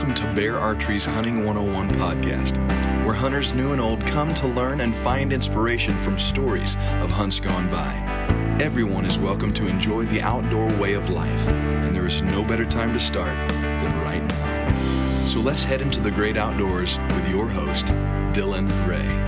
welcome to Bear Archery's Hunting 101 podcast, where hunters new and old come to learn and find inspiration from stories of hunts gone by. Everyone is welcome to enjoy the outdoor way of life, and there is no better time to start than right now. So let's head into the great outdoors with your host, Dylan Ray.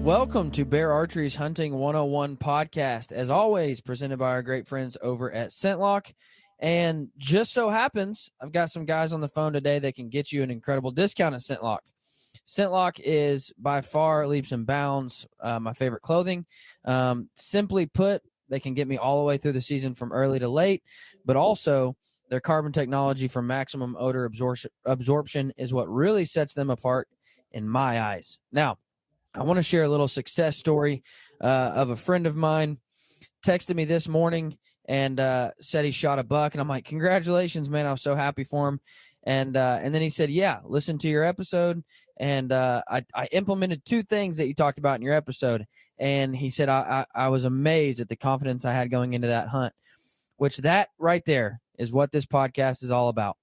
Welcome to Bear Archery's Hunting 101 podcast, as always, presented by our great friends over at ScentLok. And just so happens, I've got some guys on the phone today that can get you an incredible discount at ScentLok. ScentLok is by far leaps and bounds my favorite clothing. Simply put, they can get me all the way through the season from early to late, but also their carbon technology for maximum odor absorption is what really sets them apart in my eyes. Now, I want to share a little success story of a friend of mine. Texted me this morning and said he shot a buck, and I'm like, congratulations, man. I was so happy for him. And then he said, yeah, listen to your episode, and I implemented two things that you talked about in your episode. And he said, I was amazed at the confidence I had going into that hunt, which that right there is what this podcast is all about.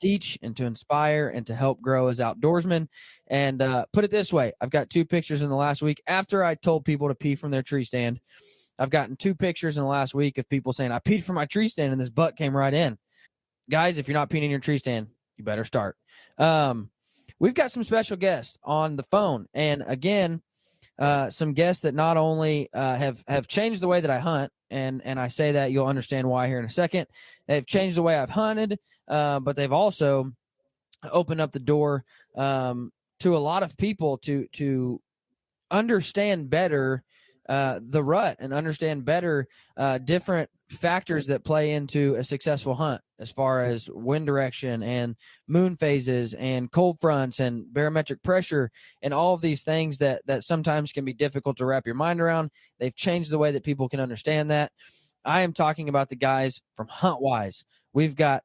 Teach and to inspire and to help grow as outdoorsmen. And put it this way, I've got two pictures in the last week. After I told people to pee from their tree stand, I've gotten two pictures in the last week of people saying, I peed from my tree stand and this buck came right in. Guys, if you're not peeing in your tree stand, you better start. We've got some special guests on the phone. And again, some guests that not only have changed the way that I hunt, and I say that you'll understand why here in a second. They've changed the way I've hunted, but they've also opened up the door to a lot of people to understand better the rut and understand better different factors that play into a successful hunt, as far as wind direction and moon phases and cold fronts and barometric pressure and all of these things that sometimes can be difficult to wrap your mind around. They've changed the way that people can understand that. I am talking about the guys from HuntWise. We've got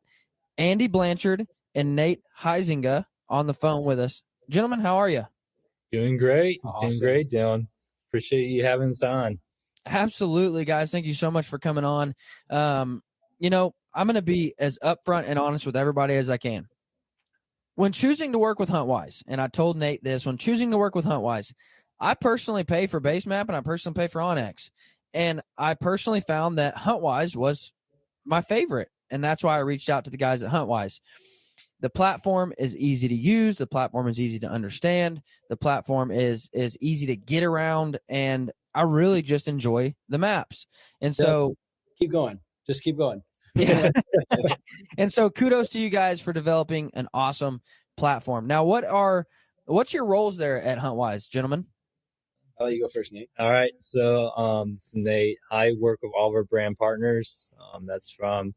Andy Blanchard and Nate Huizinga on the phone with us. Gentlemen, how are you? Doing great. Awesome. Doing great, Dylan. Appreciate you having us on. Absolutely, guys. Thank you so much for coming on. I'm going to be as upfront and honest with everybody as I can. When choosing to work with HuntWise, and I told Nate this, when choosing to work with HuntWise, I personally pay for base map and I personally pay for OnX. And I personally found that HuntWise was my favorite. And that's why I reached out to the guys at HuntWise. The platform is easy to use. The platform is easy to understand. The platform is easy to get around. And I really just enjoy the maps. And so keep going. Just keep going. Yeah. And so kudos to you guys for developing an awesome platform. Now, what's your roles there at HuntWise, gentlemen? I'll let you go first, Nate. All right. So, this is Nate. I work with all of our brand partners. That's from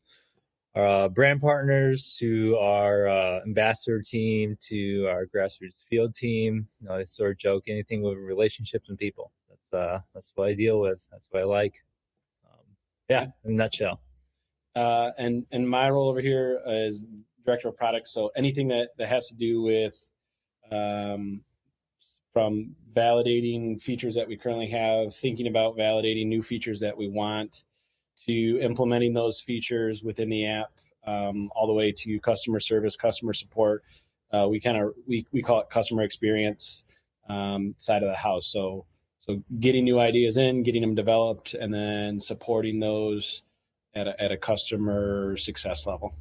our brand partners to our ambassador team to our grassroots field team. I sort of joke, anything with relationships and people. That's what I deal with. That's what I like. In a nutshell. And my role over here is director of product. So anything that has to do with from validating features that we currently have, thinking about validating new features that we want, to implementing those features within the app, all the way to customer service, customer support. We call it customer experience side of the house. So getting new ideas in, getting them developed, and then supporting those at a customer success level.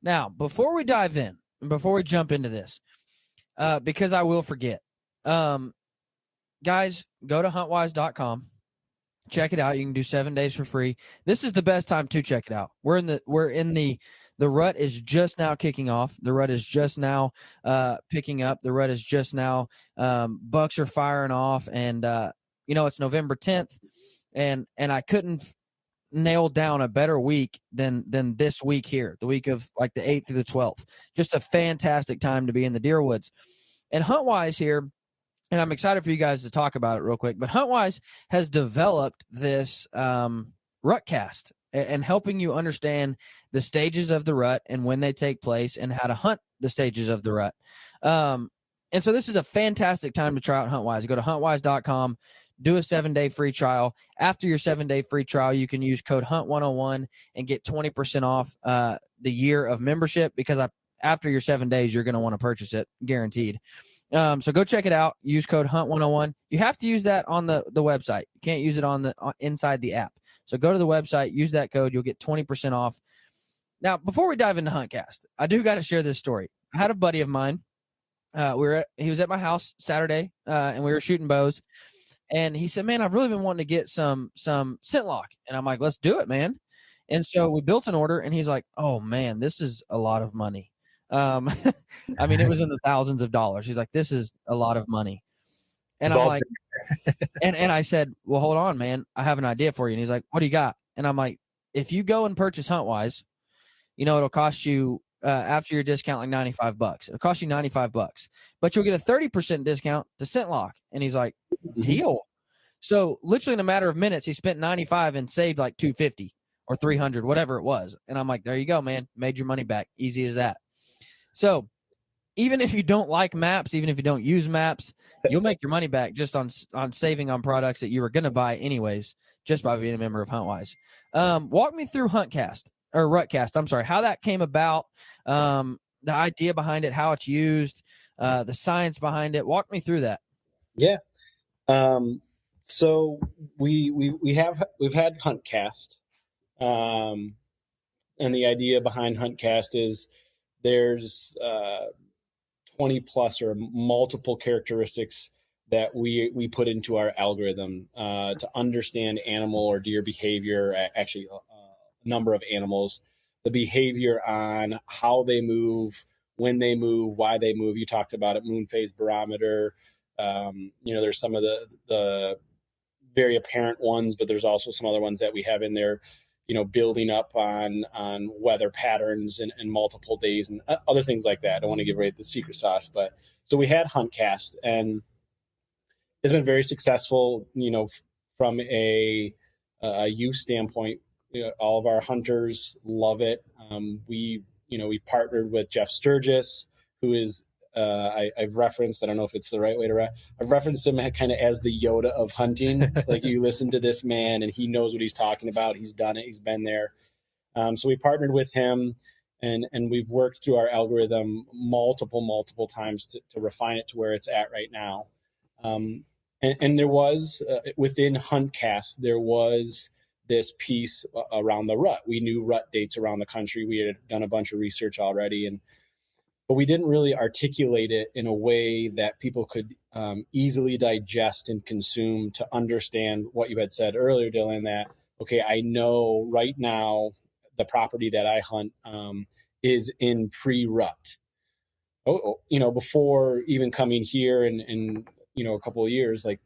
Now, before we dive in, and before we jump into this, because I will forget, guys, go to huntwise.com. Check it out. You can do 7 days for free. This is the best time to check it out. We're in the rut is just now kicking off. The rut is just now picking up. The rut is just now bucks are firing off, and it's November 10th, and I couldn't nail down a better week than this week here, the week of like the 8th through the 12th. Just a fantastic time to be in the deer woods. And HuntWise here, and I'm excited for you guys to talk about it real quick, but HuntWise has developed this rutcast and helping you understand the stages of the rut and when they take place and how to hunt the stages of the rut. And so this is a fantastic time to try out HuntWise. Go to huntwise.com. do a 7-day free trial. After your 7-day free trial, you can use code HUNT101 and get 20% off the year of membership, because after your 7 days, you're going to want to purchase it, guaranteed. So go check it out. Use code HUNT101. You have to use that on the website. You can't use it inside the app. So go to the website, use that code. You'll get 20% off. Now, before we dive into HuntCast, I do got to share this story. I had a buddy of mine. He was at my house Saturday, and we were shooting bows. And he said, "Man, I've really been wanting to get some scent lock." And I'm like, "Let's do it, man." And so we built an order, and he's like, "Oh man, this is a lot of money." I mean, it was in the thousands of dollars. He's like, "This is a lot of money." And I'm like, and I said, "Well, hold on, man. I have an idea for you." And he's like, "What do you got?" And I'm like, "If you go and purchase HuntWise, it'll cost you after your discount like $95. It'll cost you $95, but you'll get a 30% discount to scent lock." And he's like, "Deal." So literally in a matter of minutes, he spent $95 and saved like $250 or $300, whatever it was. And I'm like, "There you go, man. Made your money back. Easy as that." So even if you don't like maps, even if you don't use maps, you'll make your money back just on saving on products that you were going to buy anyways, just by being a member of HuntWise. Walk me through Rutcast. I'm sorry, how that came about, the idea behind it, how it's used, the science behind it. Walk me through that. Yeah. So we've had HuntCast, and the idea behind HuntCast is there's 20 plus or multiple characteristics that we put into our algorithm to understand animal or deer behavior, actually a number of animals, the behavior on how they move, when they move, why they move. You talked about it, moon phase barometer. There's some of the very apparent ones, but there's also some other ones that we have in there, building up on weather patterns and multiple days and other things like that. I don't want to give away the secret sauce, but so we had HuntCast, and it's been very successful, from a use standpoint. All of our hunters love it. We've partnered with Jeff Sturgis, who is, I've referenced, I don't know if it's the right way to I've referenced him kind of as the Yoda of hunting. Like, you listen to this man and he knows what he's talking about. He's done it. He's been there. So we partnered with him, and we've worked through our algorithm multiple times to refine it to where it's at right now. And there was, within HuntCast, there was this piece around the rut. We knew rut dates around the country. We had done a bunch of research already, but we didn't really articulate it in a way that people could easily digest and consume to understand what you had said earlier, Dylan, that, okay, I know right now the property that I hunt is in pre-rut. Before even coming here and a couple of years, like,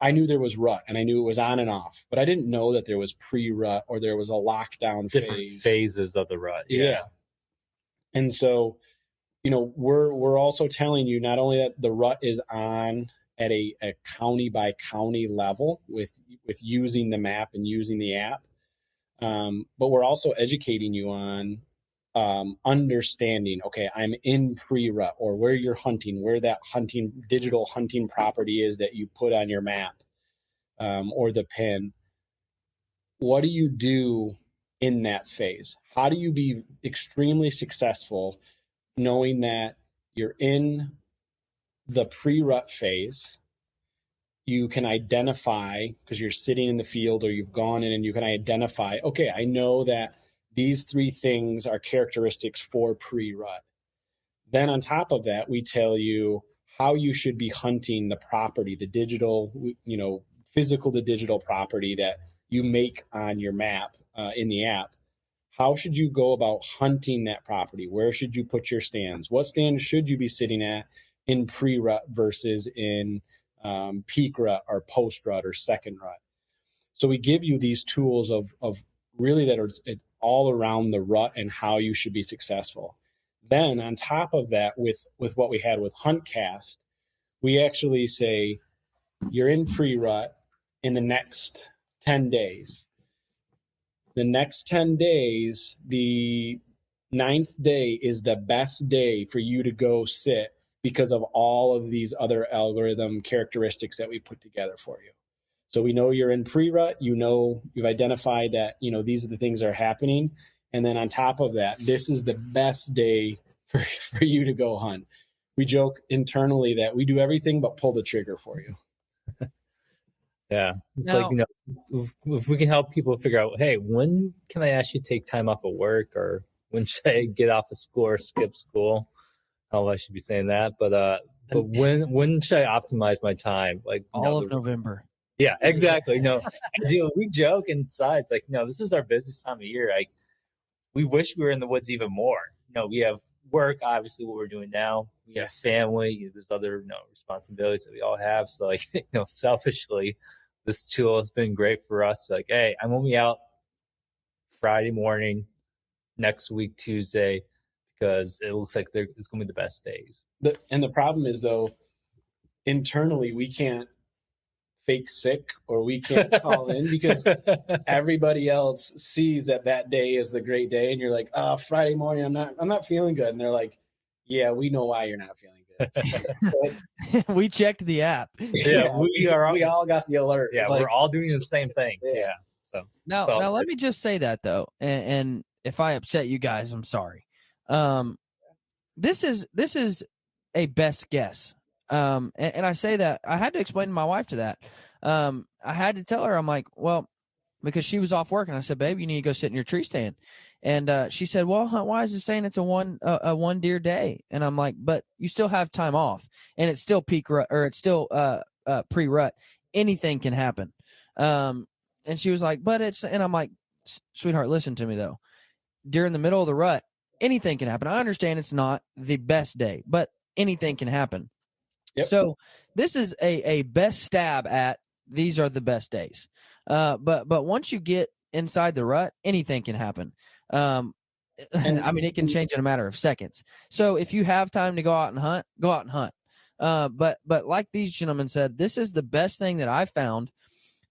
I knew there was rut and I knew it was on and off, but I didn't know that there was pre-rut or there was a lockdown different phases of the rut. Yeah. And so, we're also telling you not only that the rut is on at a county by county level with using the map and using the app, but we're also educating you on understanding, okay, I'm in pre-rut, or where you're hunting, where that digital hunting property is that you put on your map, or the pin. What do you do in that phase? How do you be extremely successful knowing that you're in the pre-rut phase? You can identify, because you're sitting in the field or you've gone in, and you can identify, okay, I know that these 3 things are characteristics for pre-rut. Then on top of that, we tell you how you should be hunting the property, the digital, physical to digital property that you make on your map in the app. How should you go about hunting that property? Where should you put your stands? What stands should you be sitting at in pre-rut versus in peak rut or post-rut or second rut? So we give you these tools of really that it's all around the rut and how you should be successful. Then on top of that, with what we had with HuntCast, we actually say you're in pre-rut in the next 10 days. The next 10 days, the 9th day is the best day for you to go sit because of all of these other algorithm characteristics that we put together for you. So we know you're in pre-rut, you've identified that, these are the things that are happening. And then on top of that, this is the best day for you to go hunt. We joke internally that we do everything but pull the trigger for you. Yeah. It's Now- like, if we can help people figure out, hey, when can I actually take time off of work, or when should I get off of school or skip school? I don't know if I should be saying that, but when should I optimize my time? Like all of November. Yeah, exactly. We joke inside. It's like, this is our busiest time of year. Like, we wish we were in the woods even more. We have work, obviously, what we're doing now. We have family. There's other, responsibilities that we all have. So, like, selfishly, this tool has been great for us. Like, hey, I'm only out Friday morning, next week, Tuesday, because it looks like it's going to be the best days. And the problem is, though, internally, we can't fake sick, or we can't call in because everybody else sees that day is the great day, and you're like, Friday morning I'm not feeling good, and they're like, yeah, we know why you're not feeling good. We checked the app. Yeah, we all got the alert. Yeah, we're all doing the same thing. Yeah. So now let me just say that, though, and if I upset you guys, I'm sorry. This is a best guess. And I say that I had to explain to my wife to that. I had to tell her, I'm like, well, because she was off work, and I said, babe, you need to go sit in your tree stand. And she said, well, HuntWise is saying it's a one deer day. And I'm like, but you still have time off, and it's still peak rut, or it's still pre-rut. Anything can happen. And she was like, and I'm like, sweetheart, listen to me though. During the middle of the rut, anything can happen. I understand it's not the best day, but anything can happen. Yep. So this is a best stab at these are the best days. But once you get inside the rut, anything can happen. I mean, it can change in a matter of seconds. So if you have time to go out and hunt, go out and hunt. But like these gentlemen said, this is the best thing that I found,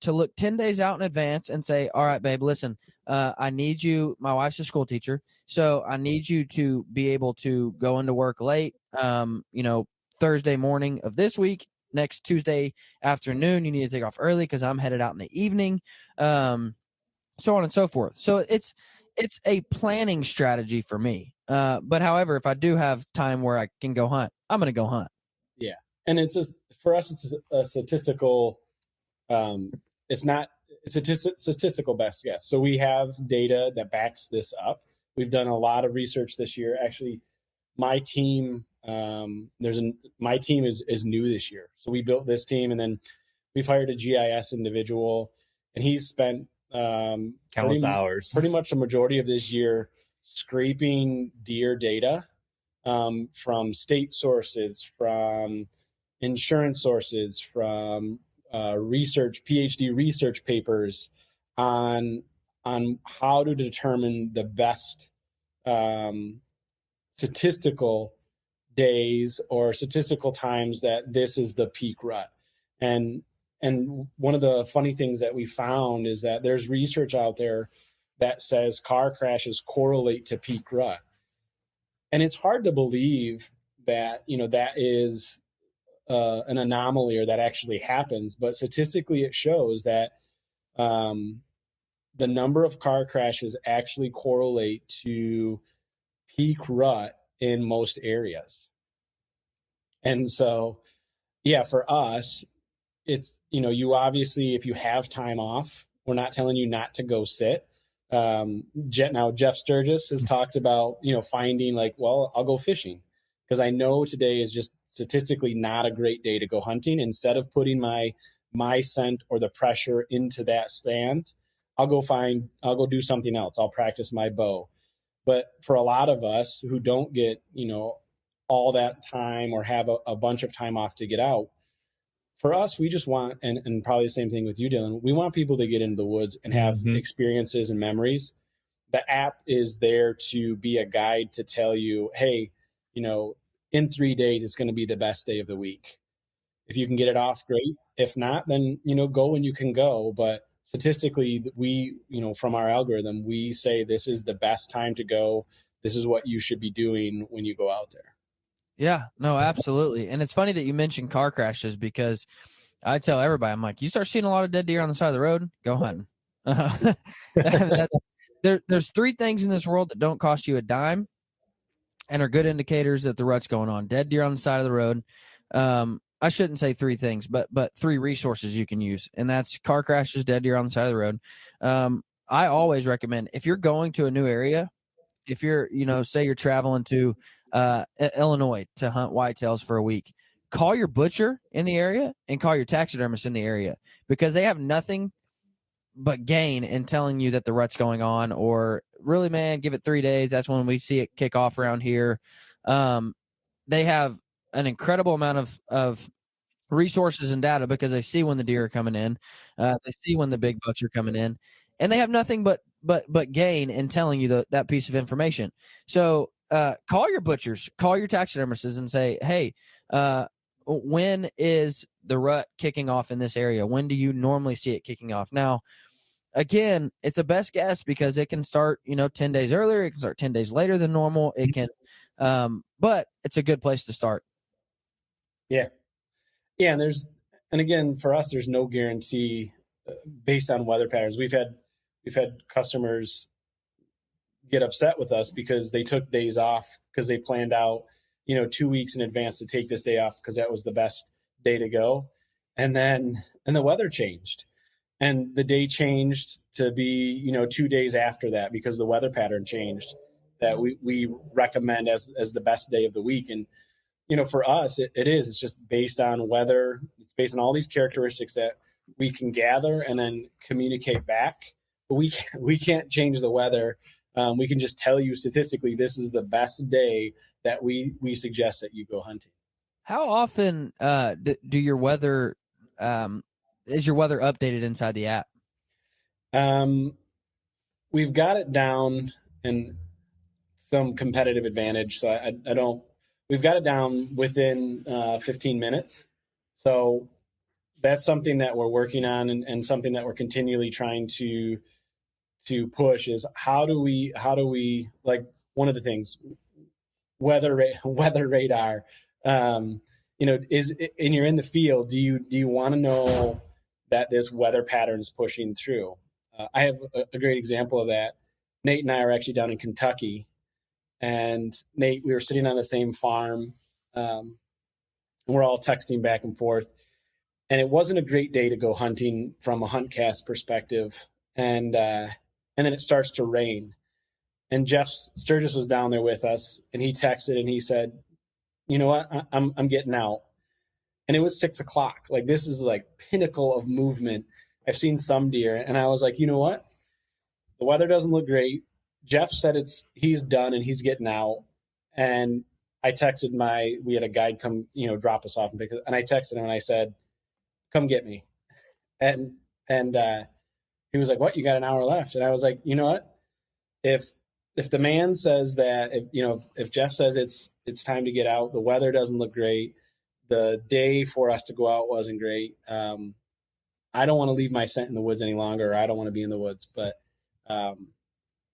to look 10 days out in advance and say, all right, babe, listen, I need you. My wife's a school teacher, so I need you to be able to go into work late, Thursday morning of this week. Next Tuesday afternoon, you need to take off early because I'm headed out in the evening, so on and so forth. So it's a planning strategy for me. But however, if I do have time where I can go hunt, I'm going to go hunt. Yeah. And for us, it's a statistical, it's a statistical best guess. So we have data that backs this up. We've done a lot of research this year. Actually, my team, my team is new this year. So we built this team, and then we've hired a GIS individual, and he's spent countless hours, pretty much the majority of this year, scraping deer data from state sources, from insurance sources, from PhD research papers on how to determine the best statistical days or statistical times that this is the peak rut. And one of the funny things that we found is that there's research out there that says car crashes correlate to peak rut. And it's hard to believe that, that is an anomaly or that actually happens. But statistically, it shows that the number of car crashes actually correlate to peak rut in most areas. And so, yeah, for us, it's, you obviously, if you have time off, we're not telling you not to go sit. Now Jeff Sturgis has talked about, finding like, well, I'll go fishing because I know today is just statistically not a great day to go hunting. Instead of putting my scent or the pressure into that stand, I'll go do something else. I'll practice my bow. But for a lot of us who don't get, all that time or have a bunch of time off to get out, for us, we just want, and probably the same thing with you, Dylan, we want people to get into the woods and have experiences and memories. The app is there to be a guide to tell you, hey, in 3 days, it's going to be the best day of the week. If you can get it off, great. If not, then, go when you can go. But statistically, we, from our algorithm, we say this is the best time to go. This is what you should be doing when you go out there. Yeah, no, absolutely. And it's funny that you mentioned car crashes because I tell everybody, I'm like, you start seeing a lot of dead deer on the side of the road, go hunting. There's three things in this world that don't cost you a dime and are good indicators that the rut's going on. Dead deer on the side of the road. I shouldn't say three things, but three resources you can use, and that's car crashes, dead deer on the side of the road. I always recommend, if you're going to a new area, if you're, say you're traveling to Illinois to hunt whitetails for a week, call your butcher in the area and call your taxidermist in the area, because they have nothing but gain in telling you that the rut's going on, or really, man, give it 3 days. That's when we see it kick off around here. They have an incredible amount of resources and data, because they see when the deer are coming in, they see when the big bucks are coming in, and they have nothing but gain in telling you that piece of information. So call your butchers, call your taxidermists, and say, hey, when is the rut kicking off in this area? When do you normally see it kicking off? Now, again, it's a best guess, because it can start 10 days earlier, it can start 10 days later than normal, it can but it's a good place to start. Yeah, and again, for us, there's no guarantee based on weather patterns. We've had customers get upset with us because they took days off because they planned out 2 weeks in advance to take this day off because that was the best day to go, and the weather changed, and the day changed to be 2 days after that because the weather pattern changed that we recommend as the best day of the week. And for us, it's just based on weather. It's based on all these characteristics that we can gather and then communicate back. But we can't change the weather. We can just tell you statistically, this is the best day that we suggest that you go hunting. How often do your weather is your weather updated inside the app? We've got it down in some competitive advantage. So I don't. We've got it down within 15 minutes. So that's something that we're working on, and something that we're continually trying to push is how do we like, one of the things, weather radar, is, and you're in the field, do you want to know that this weather pattern is pushing through? I have a great example of that. Nate and I are actually down in Kentucky. And Nate, we were sitting on the same farm, and we're all texting back and forth. And it wasn't a great day to go hunting from a hunt cast perspective. And then it starts to rain. And Jeff Sturgis was down there with us, and he texted and he said, "You know what? I'm getting out." And it was 6 o'clock. Like, this is like pinnacle of movement. I've seen some deer, and I was like, you know what? The weather doesn't look great. Jeff said he's done and he's getting out. And I texted we had a guide come, drop us off and I texted him and I said, "Come get me." And he was like, "What? You got an hour left?" And I was like, you know what? If the man says that, if Jeff says it's time to get out, the weather doesn't look great, the day for us to go out wasn't great. I don't want to leave my scent in the woods any longer. Or I don't want to be in the woods, but,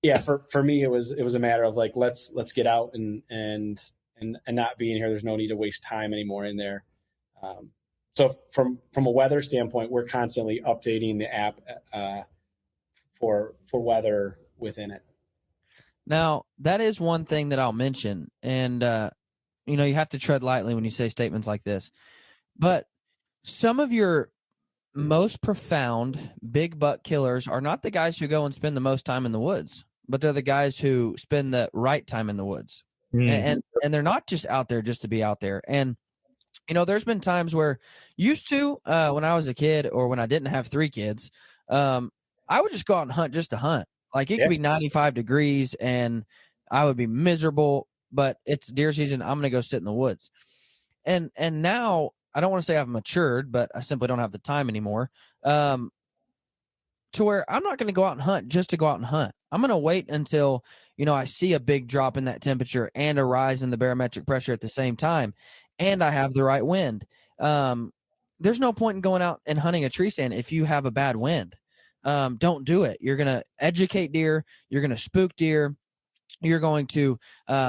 yeah, for me, it was a matter of like, let's get out and not be in here. There's no need to waste time anymore in there. So from a weather standpoint, we're constantly updating the app for weather within it. Now, that is one thing that I'll mention, and you have to tread lightly when you say statements like this. But some of your most profound big buck killers are not the guys who go and spend the most time in the woods, but they're the guys who spend the right time in the woods. And they're not just out there just to be out there. And there's been times where used to when I was a kid, or when I didn't have 3 kids, I would just go out and hunt just to hunt. Like, it could be 95 degrees and I would be miserable, but it's deer season. I'm going to go sit in the woods. And now, I don't want to say I've matured, but I simply don't have the time anymore. To where I'm not going to go out and hunt just to go out and hunt. I'm going to wait until, I see a big drop in that temperature and a rise in the barometric pressure at the same time, and I have the right wind. There's no point in going out and hunting a tree stand if you have a bad wind. Don't do it. You're going to educate deer. You're going to spook deer. You're going to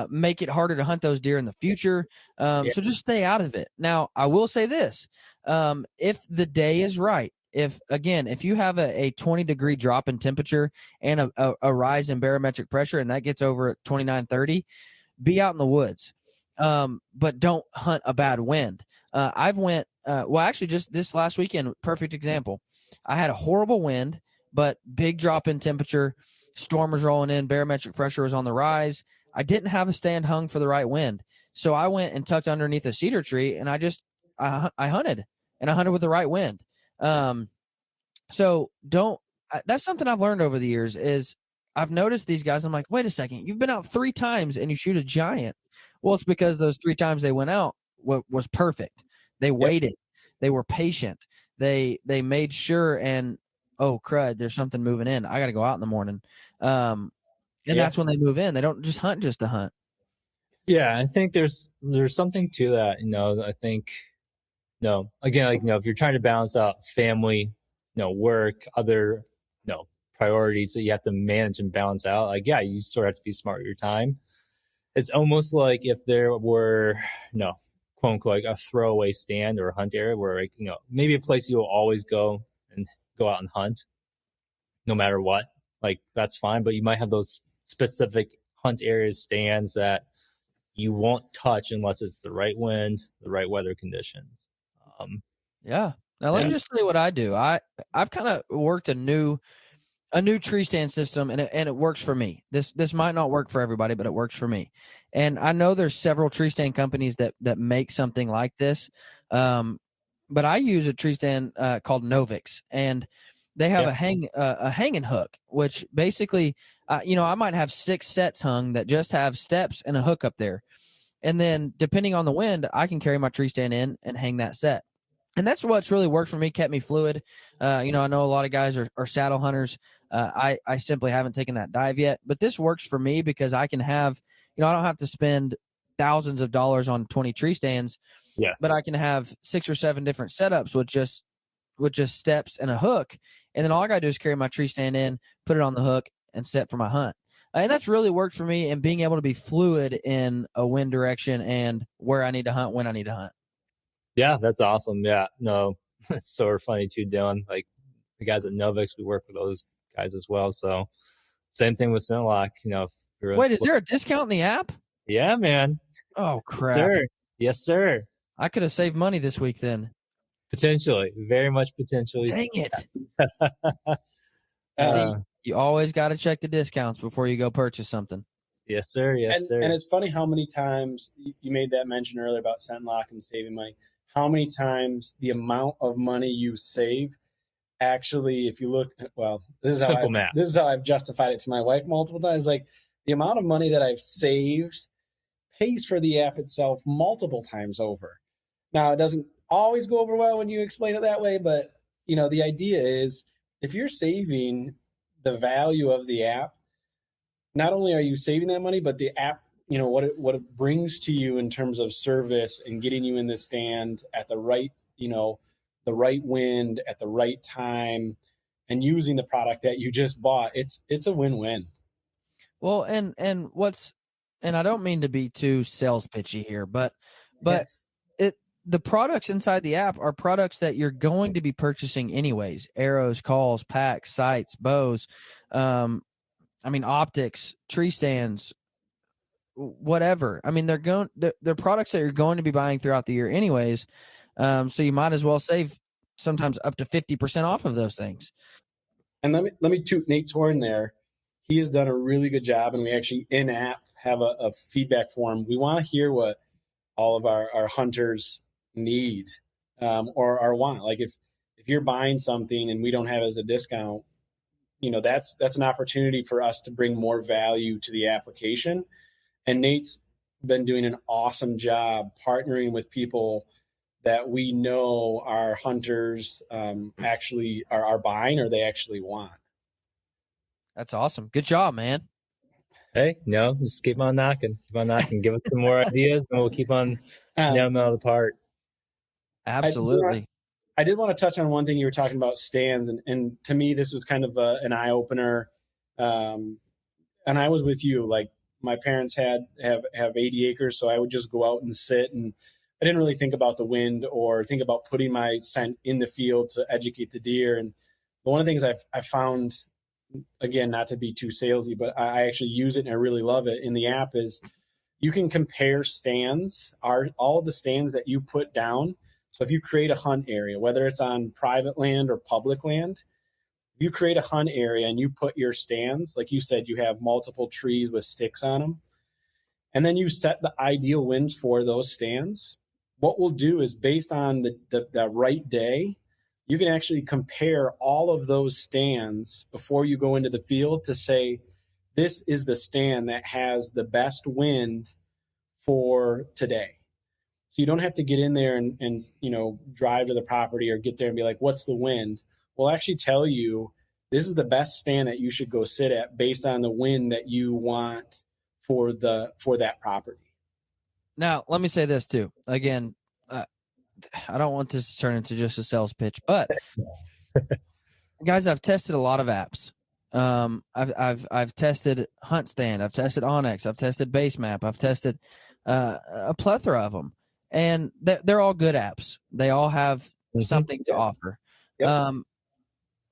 make it harder to hunt those deer in the future. So just stay out of it. Now, I will say this. If the day is right, if you have a 20-degree drop in temperature and a rise in barometric pressure, and that gets over at 29, 30, be out in the woods. But don't hunt a bad wind. I've went, actually just this last weekend, perfect example. I had a horrible wind, but big drop in temperature. Storm was rolling in, barometric pressure was on the rise. I didn't have a stand hung for the right wind. So I went and tucked underneath a cedar tree, and I hunted, and I hunted with the right wind. So that's something I've learned over the years is I've noticed these guys. I'm like, wait a second, you've been out 3 times and you shoot a giant. Well, it's because those 3 times they went out was perfect. They waited. They were patient. They made sure, and oh crud, there's something moving in. I got to go out in the morning. And that's when they move in. They don't just hunt just to hunt. Yeah, I think there's something to that. I think, again, if you're trying to balance out family, work, other, priorities that you have to manage and balance out, you sort of have to be smart with your time. It's almost like if there were, quote unquote, like a throwaway stand or a hunt area where, maybe a place you'll always go and go out and hunt no matter what, that's fine. But you might have those specific hunt areas, stands that you won't touch unless it's the right wind, the right weather conditions. Now let me just tell you what I do. I've kind of worked a new tree stand system, and it works for me. This might not work for everybody, but it works for me. And I know there's several tree stand companies that make something like this. But I use a tree stand called Novix, and they have a hanging hook, which basically, I might have 6 sets hung that just have steps and a hook up there. And then depending on the wind, I can carry my tree stand in and hang that set. And that's what's really worked for me, kept me fluid. I know a lot of guys are saddle hunters. I simply haven't taken that dive yet, but this works for me because I can have, I don't have to spend thousands of dollars on 20 tree stands. Yes. But I can have 6 or 7 different setups with just steps and a hook. And then all I got to do is carry my tree stand in, put it on the hook, and set for my hunt. And that's really worked for me in being able to be fluid in a wind direction and where I need to hunt, when I need to hunt. Yeah, that's awesome. Yeah, no, it's so funny too, Dylan. Like the guys at Novix, we work with those guys as well. So same thing with ScentLock. Wait, is there a discount in the app? Yeah, man. Oh, crap. Sir. Yes, sir. I could have saved money this week then. Potentially. Very much potentially. Dang it. See, you always got to check the discounts before you go purchase something. Yes, sir. Yes, sir. And it's funny how many times you made that mention earlier about ScentLock and saving money. How many times the amount of money you save actually, if you look, this is how I've justified it to my wife multiple times. Like the amount of money that I've saved pays for the app itself multiple times over. Now, it doesn't always go over well when you explain it that way, but the idea is if you're saving the value of the app, not only are you saving that money, but the app, what it brings to you in terms of service and getting you in the stand at the right, the right wind at the right time and using the product that you just bought, it's a win-win. Well, and I don't mean to be too sales pitchy here, but the products inside the app are products that you're going to be purchasing anyways. Arrows, calls, packs, sights, bows, optics, tree stands, whatever. They're products that you're going to be buying throughout the year anyways. So you might as well save sometimes up to 50% off of those things. And let me toot Nate's horn there. He has done a really good job, and we actually in-app have a feedback form. We want to hear what all of our hunters need or want. Like if you're buying something and we don't have it as a discount, that's an opportunity for us to bring more value to the application. And Nate's been doing an awesome job partnering with people that we know our hunters actually are buying or they actually want. That's awesome. Good job, man. Hey, just keep on knocking. Give us some more ideas, and we'll keep on nailing them out of the park. Absolutely. I did want to touch on one thing you were talking about, stands, and to me, this was kind of an eye-opener. And I was with you. Like, my parents have 80 acres, so I would just go out and sit, and I didn't really think about the wind or think about putting my scent in the field to educate the deer. And one of the things I've found, again, not to be too salesy, but I actually use it and I really love it in the app, is you can compare stands, all of the stands that you put down. So if you create a hunt area, whether it's on private land or public land, you create a hunt area and you put your stands, like you said, you have multiple trees with sticks on them, and then you set the ideal winds for those stands. What we'll do is, based on the right day, you can actually compare all of those stands before you go into the field to say, this is the stand that has the best wind for today. So you don't have to get in there and drive to the property or get there and be like, what's the wind? We'll actually tell you, this is the best stand that you should go sit at based on the wind that you want for that property. Now, let me say this too. Again, I don't want this to turn into just a sales pitch, but guys, I've tested a lot of apps. I've tested HuntStand, I've tested Onyx, I've tested Basemap, I've tested a plethora of them, and they're all good apps. They all have something to offer. Yep.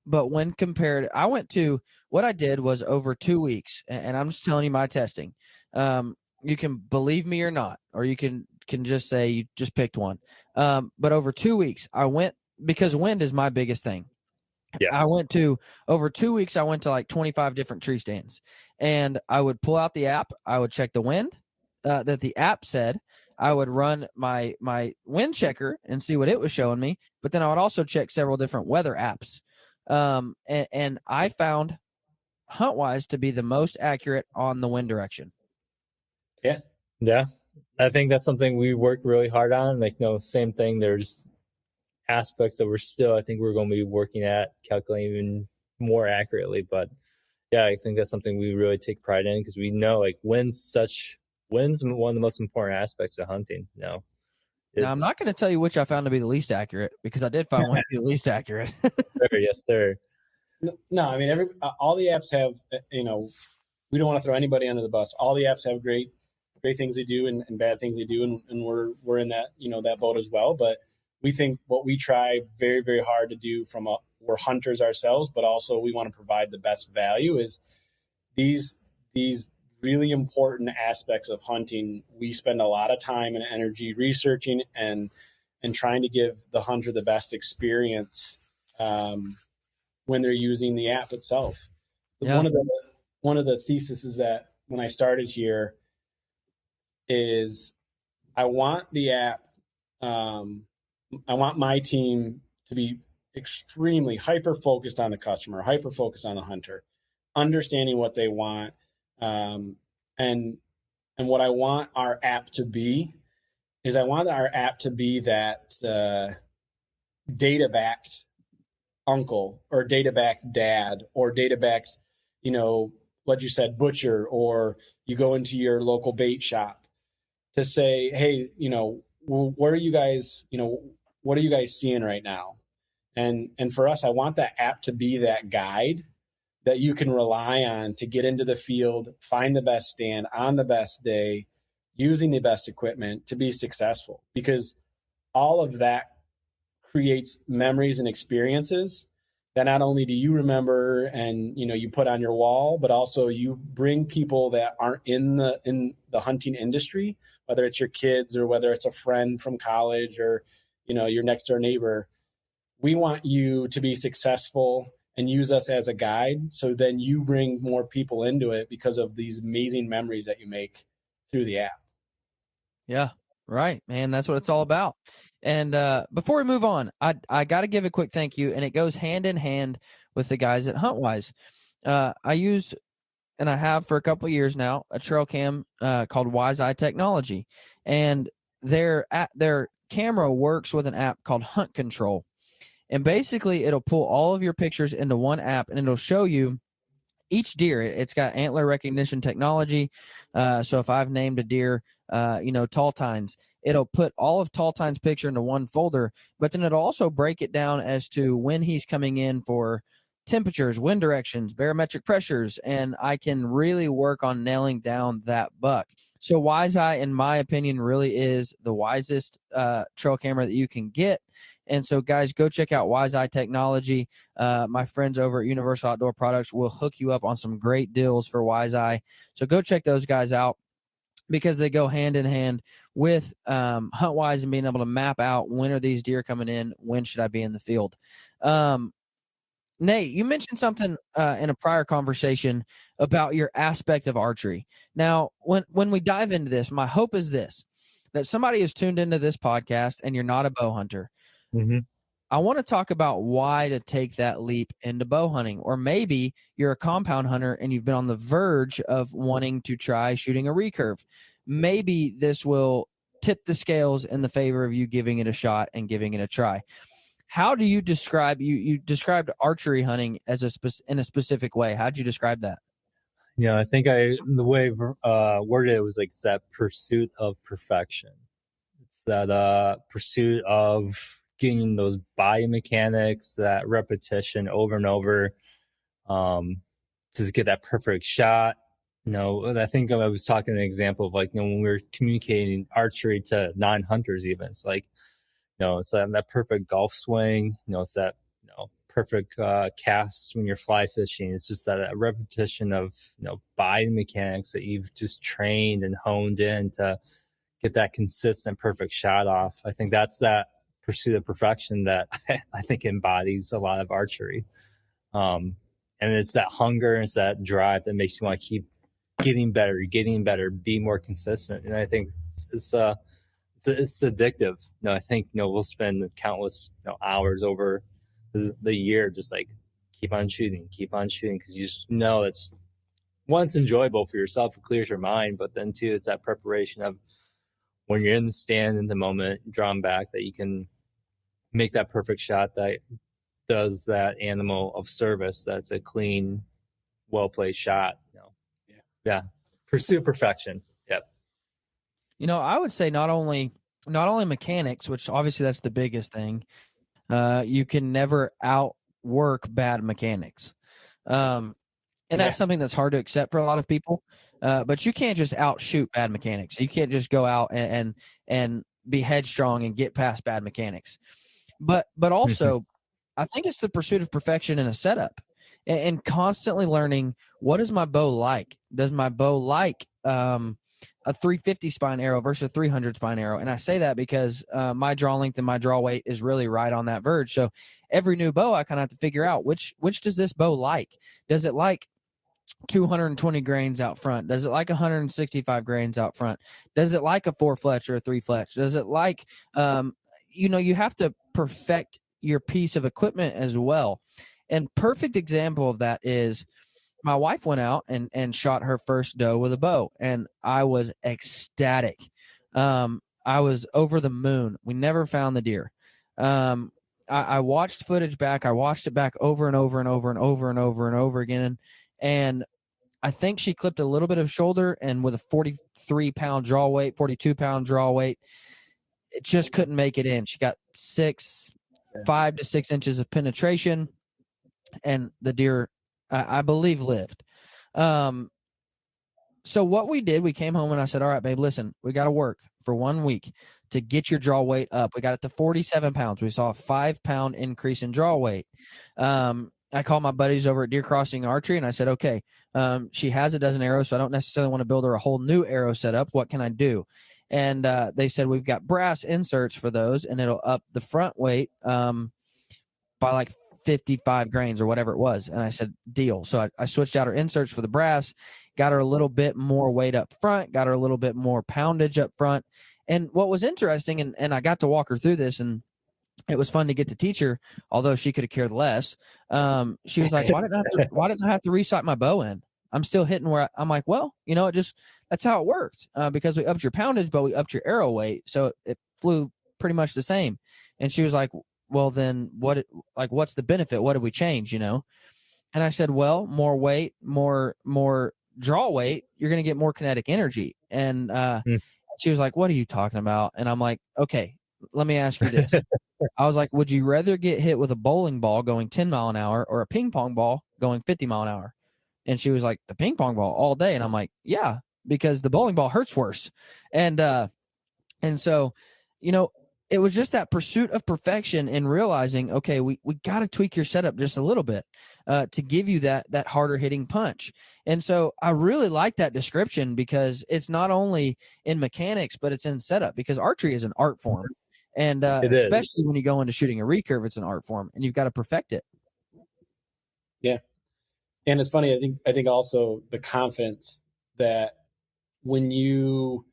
But when compared, what I did was over 2 weeks, and I'm just telling you my testing. You can believe me or not, or you can just say you just picked one. But over 2 weeks, I went, because wind is my biggest thing. Yes. Over 2 weeks, I went to like 25 different tree stands, and I would pull out the app. I would check the wind that the app said. I would run my wind checker and see what it was showing me. But then I would also check several different weather apps. And I found HuntWise to be the most accurate on the wind direction. Yeah. I think that's something we work really hard on. Like, no, same thing. There's aspects that I think we're going to be working at calculating even more accurately. But yeah, I think that's something we really take pride in, because we know like wind's one of the most important aspects of hunting. Now, I'm not going to tell you which I found to be the least accurate, because I did find one to be the least accurate. Yes, sir. No, I mean, all the apps have, we don't want to throw anybody under the bus. All the apps have great things they do and bad things they do. And we're in that, that boat as well. But we think what we try very, very hard to do we're hunters ourselves, but also we want to provide the best value, is these really important aspects of hunting. We spend a lot of time and energy researching and trying to give the hunter the best experience when they're using the app itself. Yeah. One of the theses is that when I started here is I want the app, I want my team to be extremely hyper-focused on the customer, hyper-focused on the hunter, understanding what they want. And what I want our app to be is, I want our app to be that data-backed uncle or data-backed dad or data-backed, what you said, butcher, or you go into your local bait shop to say, hey, what are you guys seeing right now? And for us, I want that app to be that guide that you can rely on to get into the field, find the best stand on the best day, using the best equipment to be successful, because all of that creates memories and experiences that not only do you remember and you put on your wall, but also you bring people that aren't in the hunting industry, whether it's your kids or whether it's a friend from college or your next door neighbor. We want you to be successful and use us as a guide, so then you bring more people into it because of these amazing memories that you make through the app. Yeah, right, man. That's what it's all about. And before we move on, I got to give a quick thank you, and it goes hand in hand with the guys at HuntWise. I use, and I have for a couple of years now, a trail cam called Wise Eye Technology, and their camera works with an app called Hunt Control. And basically, it'll pull all of your pictures into one app, and it'll show you each deer. It's got antler recognition technology. So if I've named a deer, Tall Tines, it'll put all of Tall Tines' picture into one folder, but then it'll also break it down as to when he's coming in for temperatures, wind directions, barometric pressures, and I can really work on nailing down that buck. So WiseEye, in my opinion, really is the wisest trail camera that you can get. And so, guys, go check out WiseEye technology. My friends over at Universal Outdoor Products will hook you up on some great deals for WiseEye. So go check those guys out, because they go hand in hand with HuntWise and being able to map out, when are these deer coming in, when should I be in the field. Nate, you mentioned something in a prior conversation about your aspect of archery. Now, when we dive into this, my hope is this, that somebody is tuned into this podcast and you're not a bow hunter. Mm-hmm. I want to talk about why to take that leap into bow hunting. Or maybe you're a compound hunter and you've been on the verge of wanting to try shooting a recurve. Maybe this will tip the scales in the favor of you giving it a shot and giving it a try. How do you describe, you described archery hunting as in a specific way. How'd you describe that? Yeah, I think the way worded it was like, it's that pursuit of perfection. It's that pursuit of getting those biomechanics, that repetition over and over, to get that perfect shot. I think I was talking an example of, like, when we were communicating archery to non-hunters, even, it's like, it's that perfect golf swing, it's that, perfect casts when you're fly fishing. It's just that repetition of, biomechanics that you've just trained and honed in to get that consistent, perfect shot off. I think that's that pursuit of perfection that I think embodies a lot of archery. And it's that hunger and it's that drive that makes you want to keep getting better, be more consistent. And I think it's addictive. I think, we'll spend countless hours over the year just like keep on shooting, because you just know it's enjoyable for yourself, it clears your mind, but then too, it's that preparation of when you're in the stand in the moment, drawn back, that you can make that perfect shot that does that animal of service. That's a clean, well-placed shot. Yeah. Pursue perfection. Yep. I would say not only mechanics, which obviously that's the biggest thing. You can never outwork bad mechanics. And that's something that's hard to accept for a lot of people. But you can't just outshoot bad mechanics. You can't just go out and be headstrong and get past bad mechanics. But also, I think it's the pursuit of perfection in a setup, and constantly learning, what does my bow like? Does my bow like a 350 spine arrow versus a 300 spine arrow? And I say that because my draw length and my draw weight is really right on that verge. So every new bow, I kind of have to figure out which does this bow like? Does it like 220 grains out front? Does it like 165 grains out front? Does it like a 4-fletch or a 3-fletch? Does it like, you have to perfect your piece of equipment as well. And perfect example of that is my wife went out and shot her first doe with a bow, and I was ecstatic. I was over the moon. We never found the deer. I watched footage back. I watched it back over and over and over and over and over and over again. And I think she clipped a little bit of shoulder, and with a 43-pound draw weight, 42-pound draw weight, it just couldn't make it in. She got 5 to 6 inches of penetration, and the deer, I believe, lived. So what we did, we came home and I said, all right, babe, listen, we got to work for 1 week to get your draw weight up. We got it to 47 pounds. We saw a 5-pound increase in draw weight. I called my buddies over at Deer Crossing Archery, and I said, okay, she has a dozen arrows, so I don't necessarily want to build her a whole new arrow setup. What can I do? And they said, we've got brass inserts for those, and it'll up the front weight by like 55 grains or whatever it was. And I said, deal. So I switched out her inserts for the brass, got her a little bit more weight up front, got her a little bit more poundage up front. And what was interesting, and I got to walk her through this, and it was fun to get to teach her, although she could have cared less. She was like, why didn't I have to resight my bow in? I'm still hitting where I'm like, well, that's how it worked, because we upped your poundage, but we upped your arrow weight. So it flew pretty much the same. And she was like, well, then what's the benefit? What have we changed, And I said, well, more weight, more draw weight, you're going to get more kinetic energy. And she was like, what are you talking about? And I'm like, okay, let me ask you this. I was like, would you rather get hit with a bowling ball going 10 mile an hour or a ping pong ball going 50 mile an hour? And she was like, the ping pong ball all day. And I'm like, yeah, because the bowling ball hurts worse. And so, it was just that pursuit of perfection and realizing, okay, we got to tweak your setup just a little bit to give you that harder hitting punch. And so I really like that description because it's not only in mechanics, but it's in setup, because archery is an art form. And especially when you go into shooting a recurve, it's an art form and you've got to perfect it. Yeah. And it's funny. I think also the confidence that when you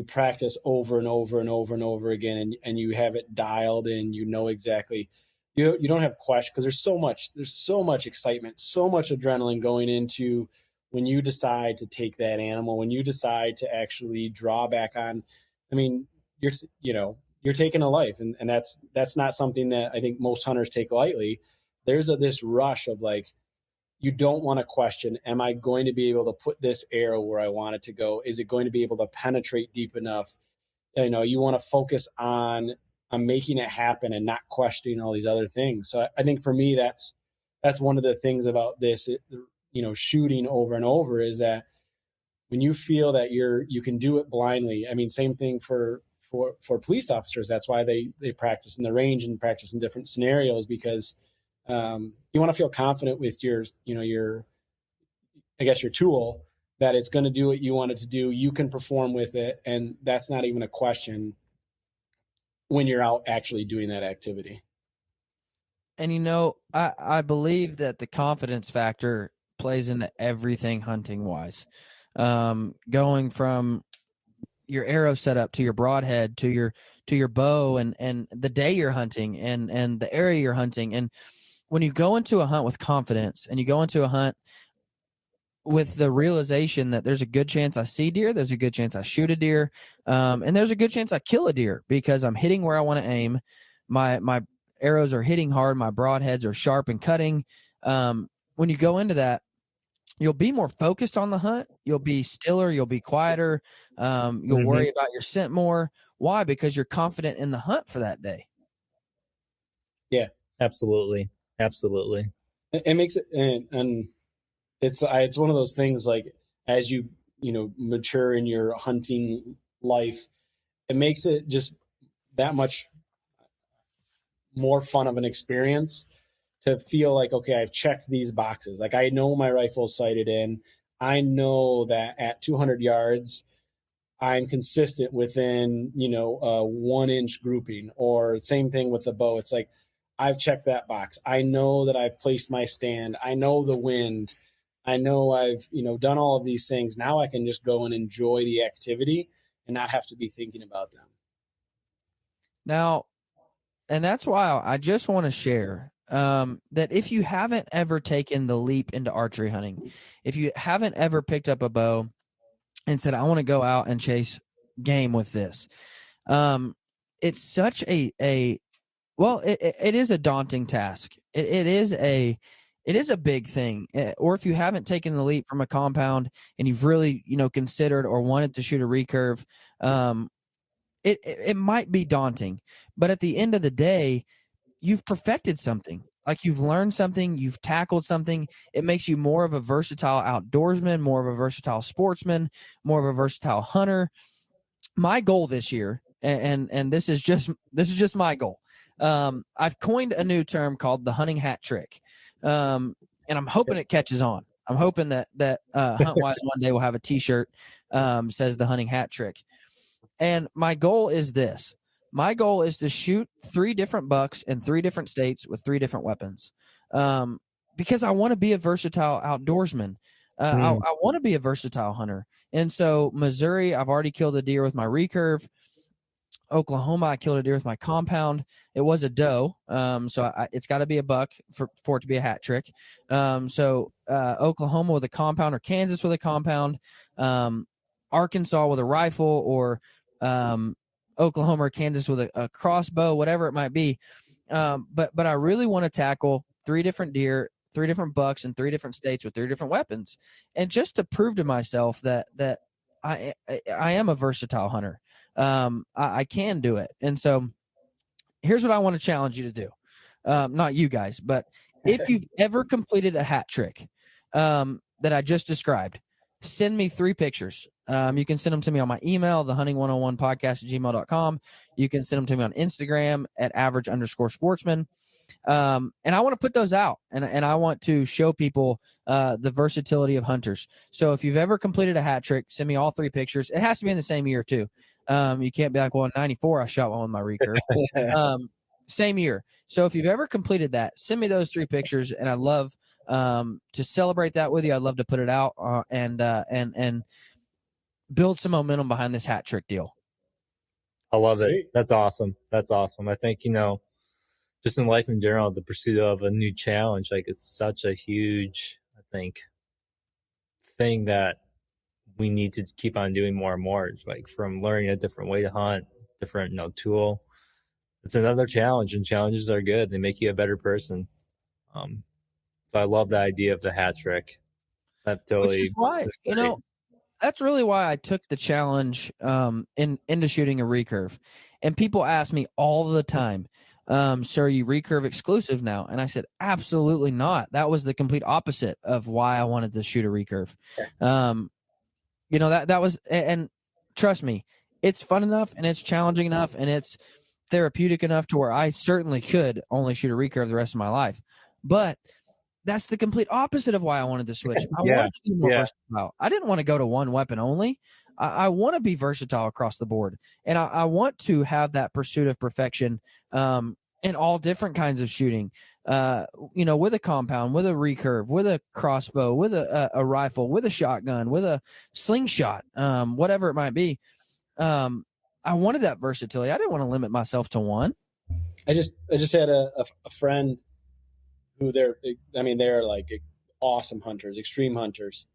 practice over and over and over and over again, and you have it dialed in, exactly, you don't have question, because there's so much excitement, so much adrenaline going into when you decide to take that animal, when you decide to actually draw back on. I mean, you're taking a life, and that's not something that I think most hunters take lightly. There's this rush of like, you don't want to question, am I going to be able to put this arrow where I want it to go? Is it going to be able to penetrate deep enough? You want to focus on making it happen and not questioning all these other things. So I think for me, that's one of the things about this, shooting over and over, is that when you feel that you can do it blindly. I mean, same thing for police officers. That's why they practice in the range and practice in different scenarios, because you want to feel confident with your tool, that it's going to do what you want it to do. You can perform with it. And that's not even a question when you're out actually doing that activity. And, I believe that the confidence factor plays into everything hunting wise, going from your arrow setup to your broadhead to your bow and the day you're hunting and the area you're hunting. And when you go into a hunt with confidence, and you go into a hunt with the realization that there's a good chance I see deer, there's a good chance I shoot a deer, and there's a good chance I kill a deer, because I'm hitting where I want to aim. My arrows are hitting hard. My broadheads are sharp and cutting. When you go into that, you'll be more focused on the hunt. You'll be stiller. You'll be quieter. You'll worry about your scent more. Why? Because you're confident in the hunt for that day. Yeah, absolutely. It makes it, and it's one of those things, like, as you mature in your hunting life, it makes it just that much more fun of an experience to feel like, okay, I've checked these boxes. Like, I know my rifle's sighted in. I know that at 200 yards, I'm consistent within, a 1-inch grouping, or same thing with the bow. It's like, I've checked that box. I know that I've placed my stand. I know the wind. I know I've, done all of these things. Now I can just go and enjoy the activity and not have to be thinking about them. Now, and that's why I just want to share that if you haven't ever taken the leap into archery hunting, if you haven't ever picked up a bow and said, I want to go out and chase game with this, it's such it is a daunting task. It is a big thing. Or if you haven't taken the leap from a compound and you've really, considered or wanted to shoot a recurve, it might be daunting. But at the end of the day, you've perfected something. Like, you've learned something, you've tackled something. It makes you more of a versatile outdoorsman, more of a versatile sportsman, more of a versatile hunter. My goal this year, and this is just my goal. I've coined a new term called the hunting hat trick. And I'm hoping it catches on. I'm hoping that HuntWise one day will have a T-shirt says the hunting hat trick. And my goal is this. My goal is to shoot 3 different bucks in 3 different states with 3 different weapons, because I want to be a versatile outdoorsman. I want to be a versatile hunter. And so Missouri, I've already killed a deer with my recurve. Oklahoma, I killed a deer with my compound. It was a doe, so it's got to be a buck for it to be a hat trick. So Oklahoma with a compound, or Kansas with a compound, Arkansas with a rifle, or Oklahoma or Kansas with a crossbow, whatever it might be. But I really want to tackle 3 different deer, 3 different bucks in 3 different states with 3 different weapons, and just to prove to myself that I am a versatile hunter. I can do it. And so here's what I want to challenge you to do. Not you guys, but if you've ever completed a hat trick that I just described, send me 3 pictures. You can send them to me on my email, thehunting101podcast@gmail.com. You can send them to me on Instagram at @average_sportsman. And I want to put those out, and I want to show people the versatility of hunters. So if you've ever completed a hat trick, send me all 3 pictures. It has to be in the same year too. You can't be like, well, in 94, I shot one with my recurve. Same year. So if you've ever completed that, send me those 3 pictures, and I'd love to celebrate that with you. I'd love to put it out and build some momentum behind this hat trick deal. I love it. That's awesome. That's awesome. I think, just in life in general, the pursuit of a new challenge, like, it's such a huge, I think, thing that we need to keep on doing more and more. Like, from learning a different way to hunt, different, tool. It's another challenge, and challenges are good. They make you a better person. So I love the idea of the hat trick. That totally. Which is why, that's really why I took the challenge into shooting a recurve. And people ask me all the time, so are you recurve exclusive now? And I said, absolutely not. That was the complete opposite of why I wanted to shoot a recurve. That was, and trust me, it's fun enough, and it's challenging enough, and it's therapeutic enough to where I certainly could only shoot a recurve the rest of my life. But that's the complete opposite of why I wanted to switch. I wanted to be more versatile. I didn't want to go to one weapon only. I want to be versatile across the board. And I want to have that pursuit of perfection in all different kinds of shooting, with a compound, with a recurve, with a crossbow, with a rifle, with a shotgun, with a slingshot, whatever it might be. I wanted that versatility. I didn't want to limit myself to one. I just had a friend who they're like awesome hunters, extreme hunters.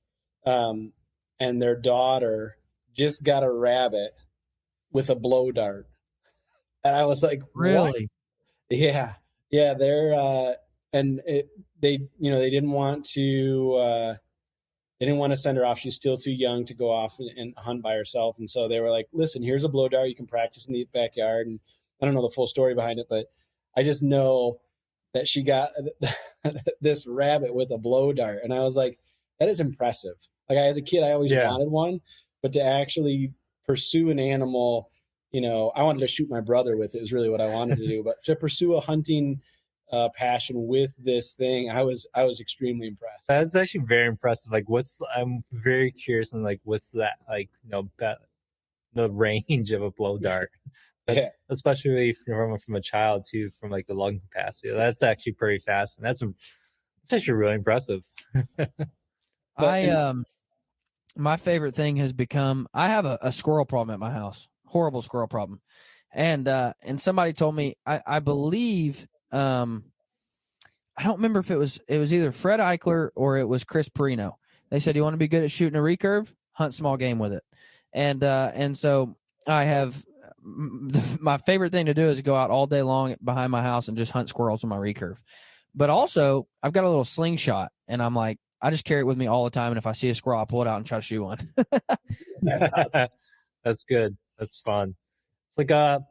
And their daughter just got a rabbit with a blow dart. And I was like, really? What? Yeah. They're, they didn't want to send her off. She's still too young to go off and hunt by herself. And so they were like, listen, here's a blow dart. You can practice in the backyard. And I don't know the full story behind it, but I just know that she got this rabbit with a blow dart. And I was like, that is impressive. Like, as a kid, I always wanted one, but to actually pursue an animal, I wanted to shoot my brother with it is really what I wanted to do, but to pursue a hunting passion with this thing, I was extremely impressed. That's actually very impressive. Like, I'm very curious on, like, what's that, like, the range of a blow dart. Especially from a child too, from like the lung capacity. That's actually pretty fast, and that's actually really impressive. My favorite thing has become, I have a squirrel problem at my house, horrible squirrel problem, and somebody told me, I believe, I don't remember if it was either Fred Eichler or it was Chris Perino. They said, you want to be good at shooting a recurve, hunt small game with it, and so I have. My favorite thing to do is go out all day long behind my house and just hunt squirrels with my recurve. But also, I've got a little slingshot, and I'm like, I just carry it with me all the time. And if I see a squirrel, I'll pull it out and try to shoot one. That's awesome. That's good. That's fun. It's like, have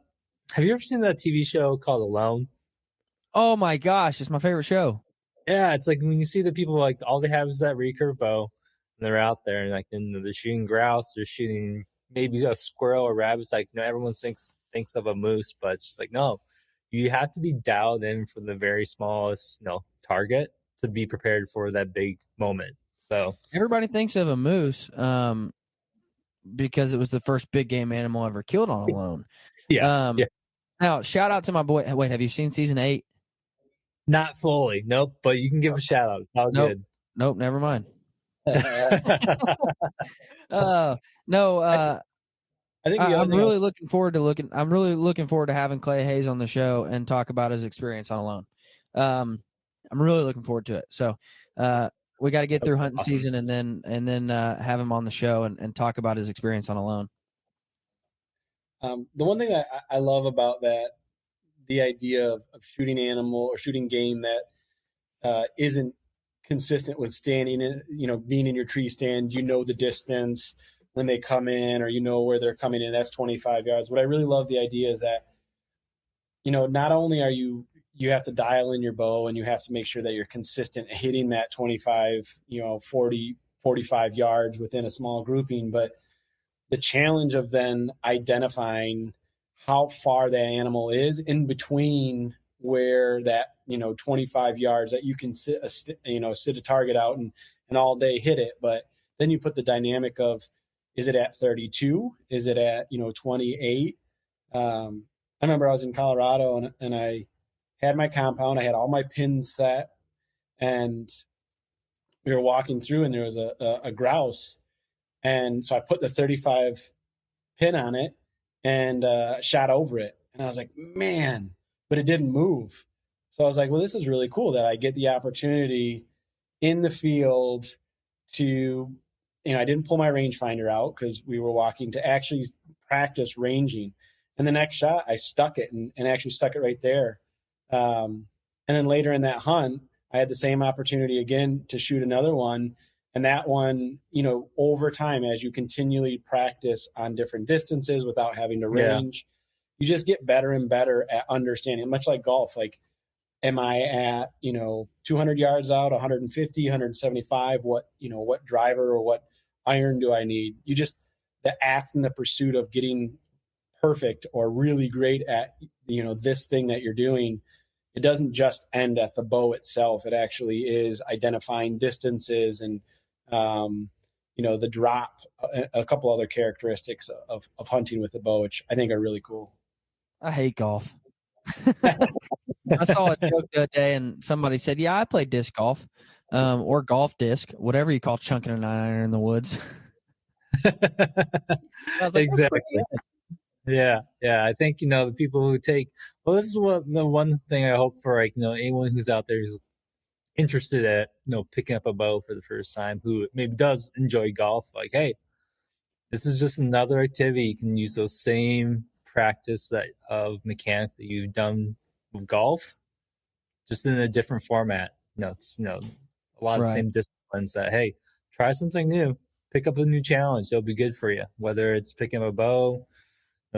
you ever seen that TV show called Alone? Oh my gosh, it's my favorite show. Yeah, it's like when you see the people, like, all they have is that recurve bow, and they're out there, and like, they're shooting grouse, they're shooting maybe a squirrel or rabbit. It's like, no, everyone thinks of a moose, but it's just like, no, you have to be dialed in for the very smallest, target to be prepared for that big moment. So everybody thinks of a moose because it was the first big game animal ever killed on Alone. Yeah. Now, shout out to my boy. Wait, have you seen season 8? Not fully, nope. But you can give a shout out. It's all good. Nope, never mind. No. I think I'm really looking forward to having Clay Hayes on the show and talk about his experience on Alone. I'm really looking forward to it. So we got to get through hunting season and then have him on the show and talk about his experience on Alone. The one thing that I love about that, the idea of shooting animal or shooting game that isn't consistent with standing in, being in your tree stand, the distance when they come in, or where they're coming in, that's 25 yards. What I really love the idea is that not only are you have to dial in your bow and you have to make sure that you're consistent hitting that 25, 40, 45 yards within a small grouping, but the challenge of then identifying how far that animal is in between where that 25 yards that you can sit a target out and all day hit it, but then you put the dynamic of, is it at 32, is it at 28? I remember I was in Colorado and I had my compound, I had all my pins set, and we were walking through and there was a grouse, and so I put the 35 pin on it and shot over it. And I was like, man, but it didn't move. So I was like, well, this is really cool that I get the opportunity in the field to, I didn't pull my rangefinder out because we were walking, to actually practice ranging. And the next shot, I stuck it and actually stuck it right there. And then later in that hunt, I had the same opportunity again to shoot another one. And that one, over time, as you continually practice on different distances without having to range, you just get better and better at understanding, much like golf. Like, am I at, 200 yards out, 150, 175? What driver or what iron do I need? The act and the pursuit of getting perfect or really great at, this thing that you're doing, it doesn't just end at the bow itself. It actually is identifying distances and, the drop, a couple other characteristics of hunting with the bow, which I think are really cool. I hate golf. I saw a joke the other day and somebody said, yeah, I play disc golf, or golf disc, whatever you call chunking a 9-iron in the woods. I was like, exactly. Yeah. I think, the people who take, this is the one thing I hope for, anyone who's out there who's interested at, picking up a bow for the first time, who maybe does enjoy golf, like, hey, this is just another activity. You can use those same practice of mechanics that you've done with golf, just in a different format. It's, a lot of the same disciplines that, hey, try something new, pick up a new challenge. They'll be good for you, whether it's picking up a bow,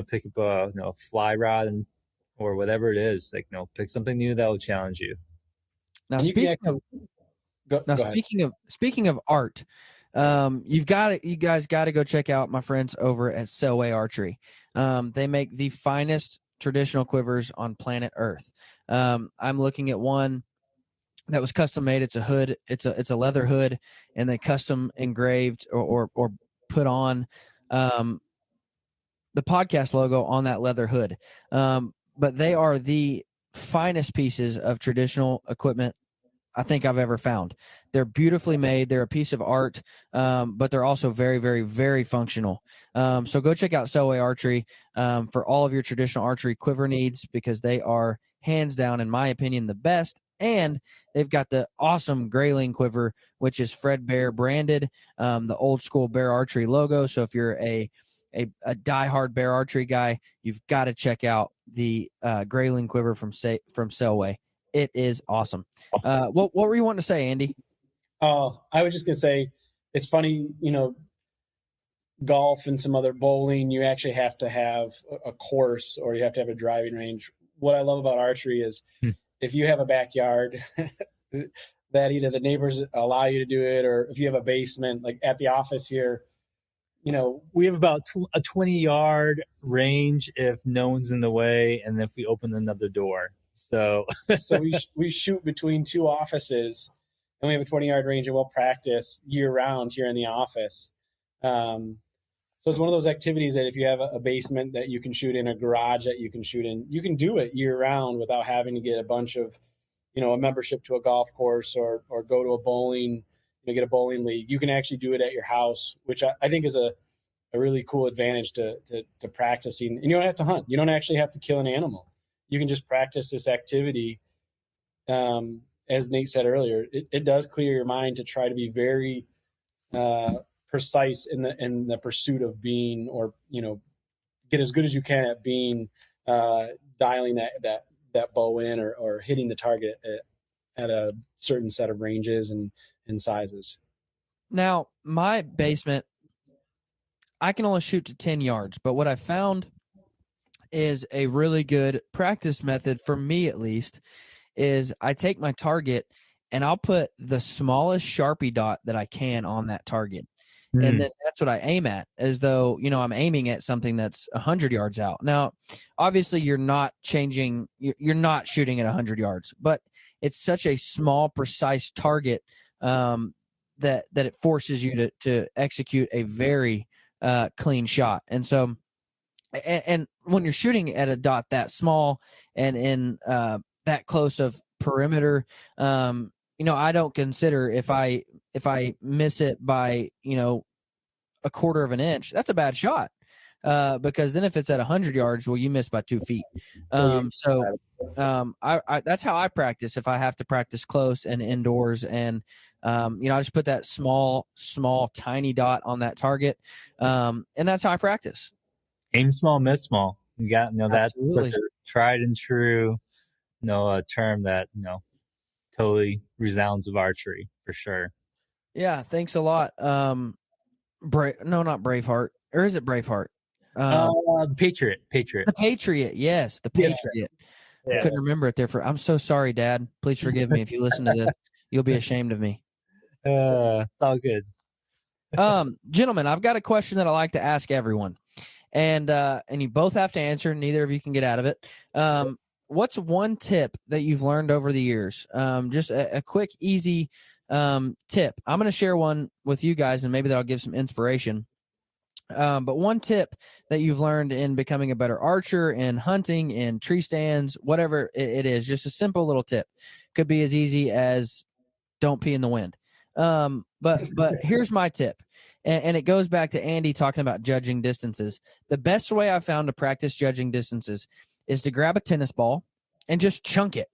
pick up a fly rod, or whatever it is. Pick something new that will challenge you. Now, speaking of art, you guys got to go check out my friends over at Selway Archery. They make the finest traditional quivers on planet Earth. I'm looking at one that was custom made. It's a hood. It's a leather hood, and they custom engraved or put on the podcast logo on that leather hood. But they are the finest pieces of traditional equipment I think I've ever found. They're beautifully made. They're a piece of art, but they're also very, very, very functional. So go check out Selway Archery for all of your traditional archery quiver needs, because they are hands down, in my opinion, the best. And they've got the awesome Grayling quiver, which is Fred Bear branded, the old school Bear Archery logo. So if you're a diehard bear archery guy, you've got to check out the Grayling quiver from Selway. It is awesome. What were you wanting to say, Andy? Oh, I was just going to say, it's funny, golf and some other bowling, you actually have to have a course or you have to have a driving range. What I love about archery is if you have a backyard that either the neighbors allow you to do it, or if you have a basement, like at the office here, we have about a 20-yard range if no one's in the way, and if we open another door. So we shoot between two offices, and we have a 20-yard range, and we'll practice year round here in the office. So it's one of those activities that if you have a basement that you can shoot in, a garage that you can shoot in, you can do it year round without having to get a bunch of, a membership to a golf course or go to a bowling, get a bowling league. You can actually do it at your house, which I think is a really cool advantage to practicing. And you don't have to hunt. You don't actually have to kill an animal. You can just practice this activity. As Nate said earlier, it does clear your mind to try to be very precise in the pursuit of being, or get as good as you can at being, dialing that bow in or hitting the target at a certain set of ranges and sizes. Now, my basement, I can only shoot to 10 yards, but what I found is a really good practice method for me, at least, is I take my target and I'll put the smallest Sharpie dot that I can on that target. And then that's what I aim at, as though, I'm aiming at something that's 100 yards out. Now, obviously you're not shooting at 100 yards, but it's such a small, precise target that it forces you to execute a very clean shot. And so, and when you're shooting at a dot that small and in that close of perimeter, I don't consider if I miss it by, a quarter of an inch, that's a bad shot. Because then if it's at 100 yards, well, you miss by 2 feet. So that's how I practice if I have to practice close and indoors. And, I just put that small, tiny dot on that target. And that's how I practice. Aim small, miss small. You got, that's Absolutely. such a tried and true, a term that, totally resounds of archery for sure. Yeah. Thanks a lot. No, not Braveheart. Or is it Braveheart? Patriot. The Patriot. Yes. The Patriot. Yeah. I couldn't remember it there I'm so sorry, Dad. Please forgive me. If you listen to this, you'll be ashamed of me. It's all good. Gentlemen, I've got a question that I like to ask everyone, and you both have to answer. Neither of you can get out of it. What's one tip that you've learned over the years? Just a quick, easy tip. I'm going to share one with you guys, and maybe that'll give some inspiration. But one tip that you've learned in becoming a better archer, in hunting, in tree stands, whatever it is, just a simple little tip. Could be as easy as don't pee in the wind. But here's my tip. And it goes back to Andy talking about judging distances. The best way I've found to practice judging distances is to grab a tennis ball and just chunk it.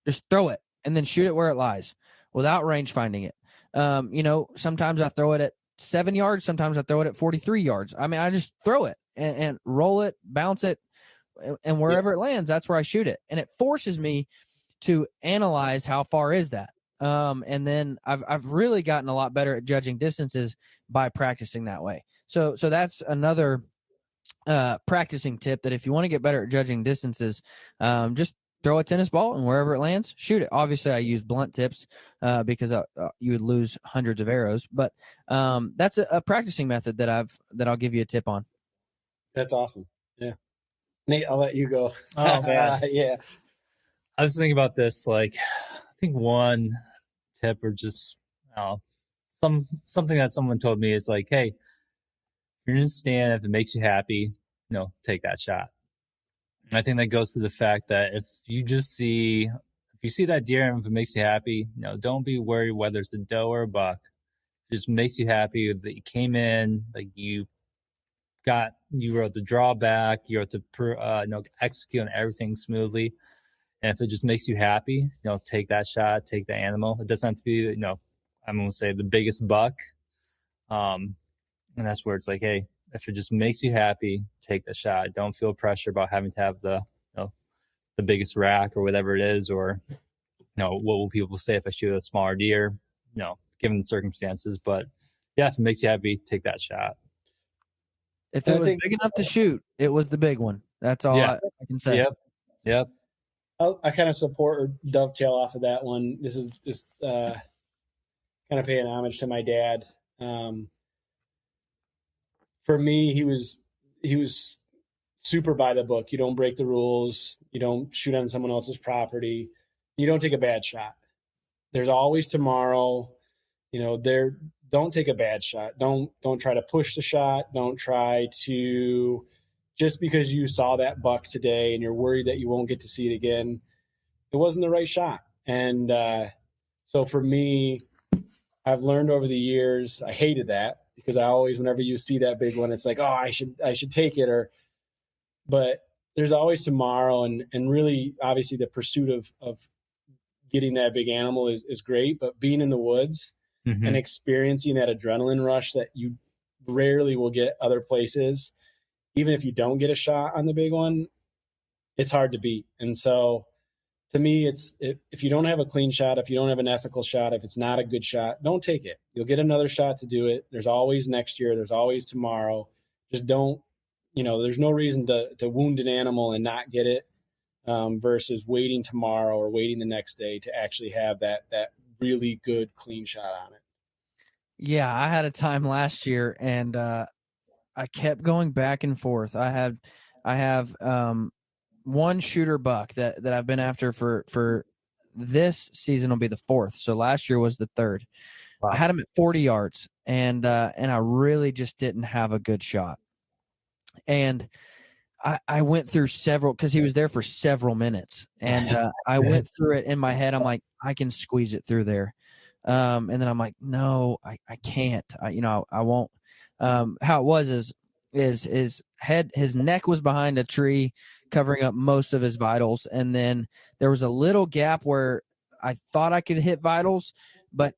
Just throw it and then shoot it where it lies without range finding it. Sometimes I throw it at 7 yards. Sometimes I throw it at 43 yards. I mean, I just throw it and roll it, bounce it, and wherever it lands, that's where I shoot it. And it forces me to analyze how far is that. And then I've really gotten a lot better at judging distances by practicing that way. So that's another practicing tip, that if you want to get better at judging distances, just throw a tennis ball and wherever it lands, shoot it. Obviously, I use blunt tips because you would lose hundreds of arrows. But that's a practicing method that I'll give you a tip on. That's awesome. Yeah, Nate, I'll let you go. Oh man, yeah. I was thinking about this. Like, I think one tip, or just something that someone told me is like, hey, if you're in a stand, if it makes you happy, take that shot. And I think that goes to the fact that if you see that deer and if it makes you happy, don't be worried whether it's a doe or a buck. It just makes you happy that you came in, like you wrote the drawback, you wrote the execute on everything smoothly. And if it just makes you happy, take that shot, take the animal. It doesn't have to be, I'm going to say the biggest buck. And that's where it's like, hey, if it just makes you happy, take the shot. Don't feel pressure about having to have the biggest rack or whatever it is, or what will people say if I shoot a smaller deer? Given the circumstances. But yeah, if it makes you happy, take that shot. If it was big enough to shoot, it was the big one. That's all I can say. Yep. I kind of support or dovetail off of that one. This is just kind of paying homage to my dad. For me, he was super by the book. You don't break the rules. You don't shoot on someone else's property. You don't take a bad shot. There's always tomorrow. Don't take a bad shot. Don't try to push the shot. Don't try to, just because you saw that buck today and you're worried that you won't get to see it again, it wasn't the right shot. And so for me, I've learned over the years, I hated that, because I always, whenever you see that big one, it's like, oh, I should take it. But there's always tomorrow, and really, obviously, the pursuit of getting that big animal is great. But being in the woods and experiencing that adrenaline rush that you rarely will get other places, even if you don't get a shot on the big one, it's hard to beat. And so, to me, if you don't have a clean shot, if you don't have an ethical shot, if it's not a good shot, don't take it. You'll get another shot to do it. There's always next year. There's always tomorrow. Just don't there's no reason to wound an animal and not get it, versus waiting tomorrow or waiting the next day to actually have that really good clean shot on it. Yeah, I had a time last year, and I kept going back and forth. I have one shooter buck that I've been after for this season will be the fourth. So last year was the third. Wow. I had him at 40 yards, and I really just didn't have a good shot. And I went through several, because he was there for several minutes, and I went through it in my head. I'm like, I can squeeze it through there. And then I'm like, no, I can't. I won't. How it was is his neck was behind a tree, covering up most of his vitals, and then there was a little gap where I thought I could hit vitals, but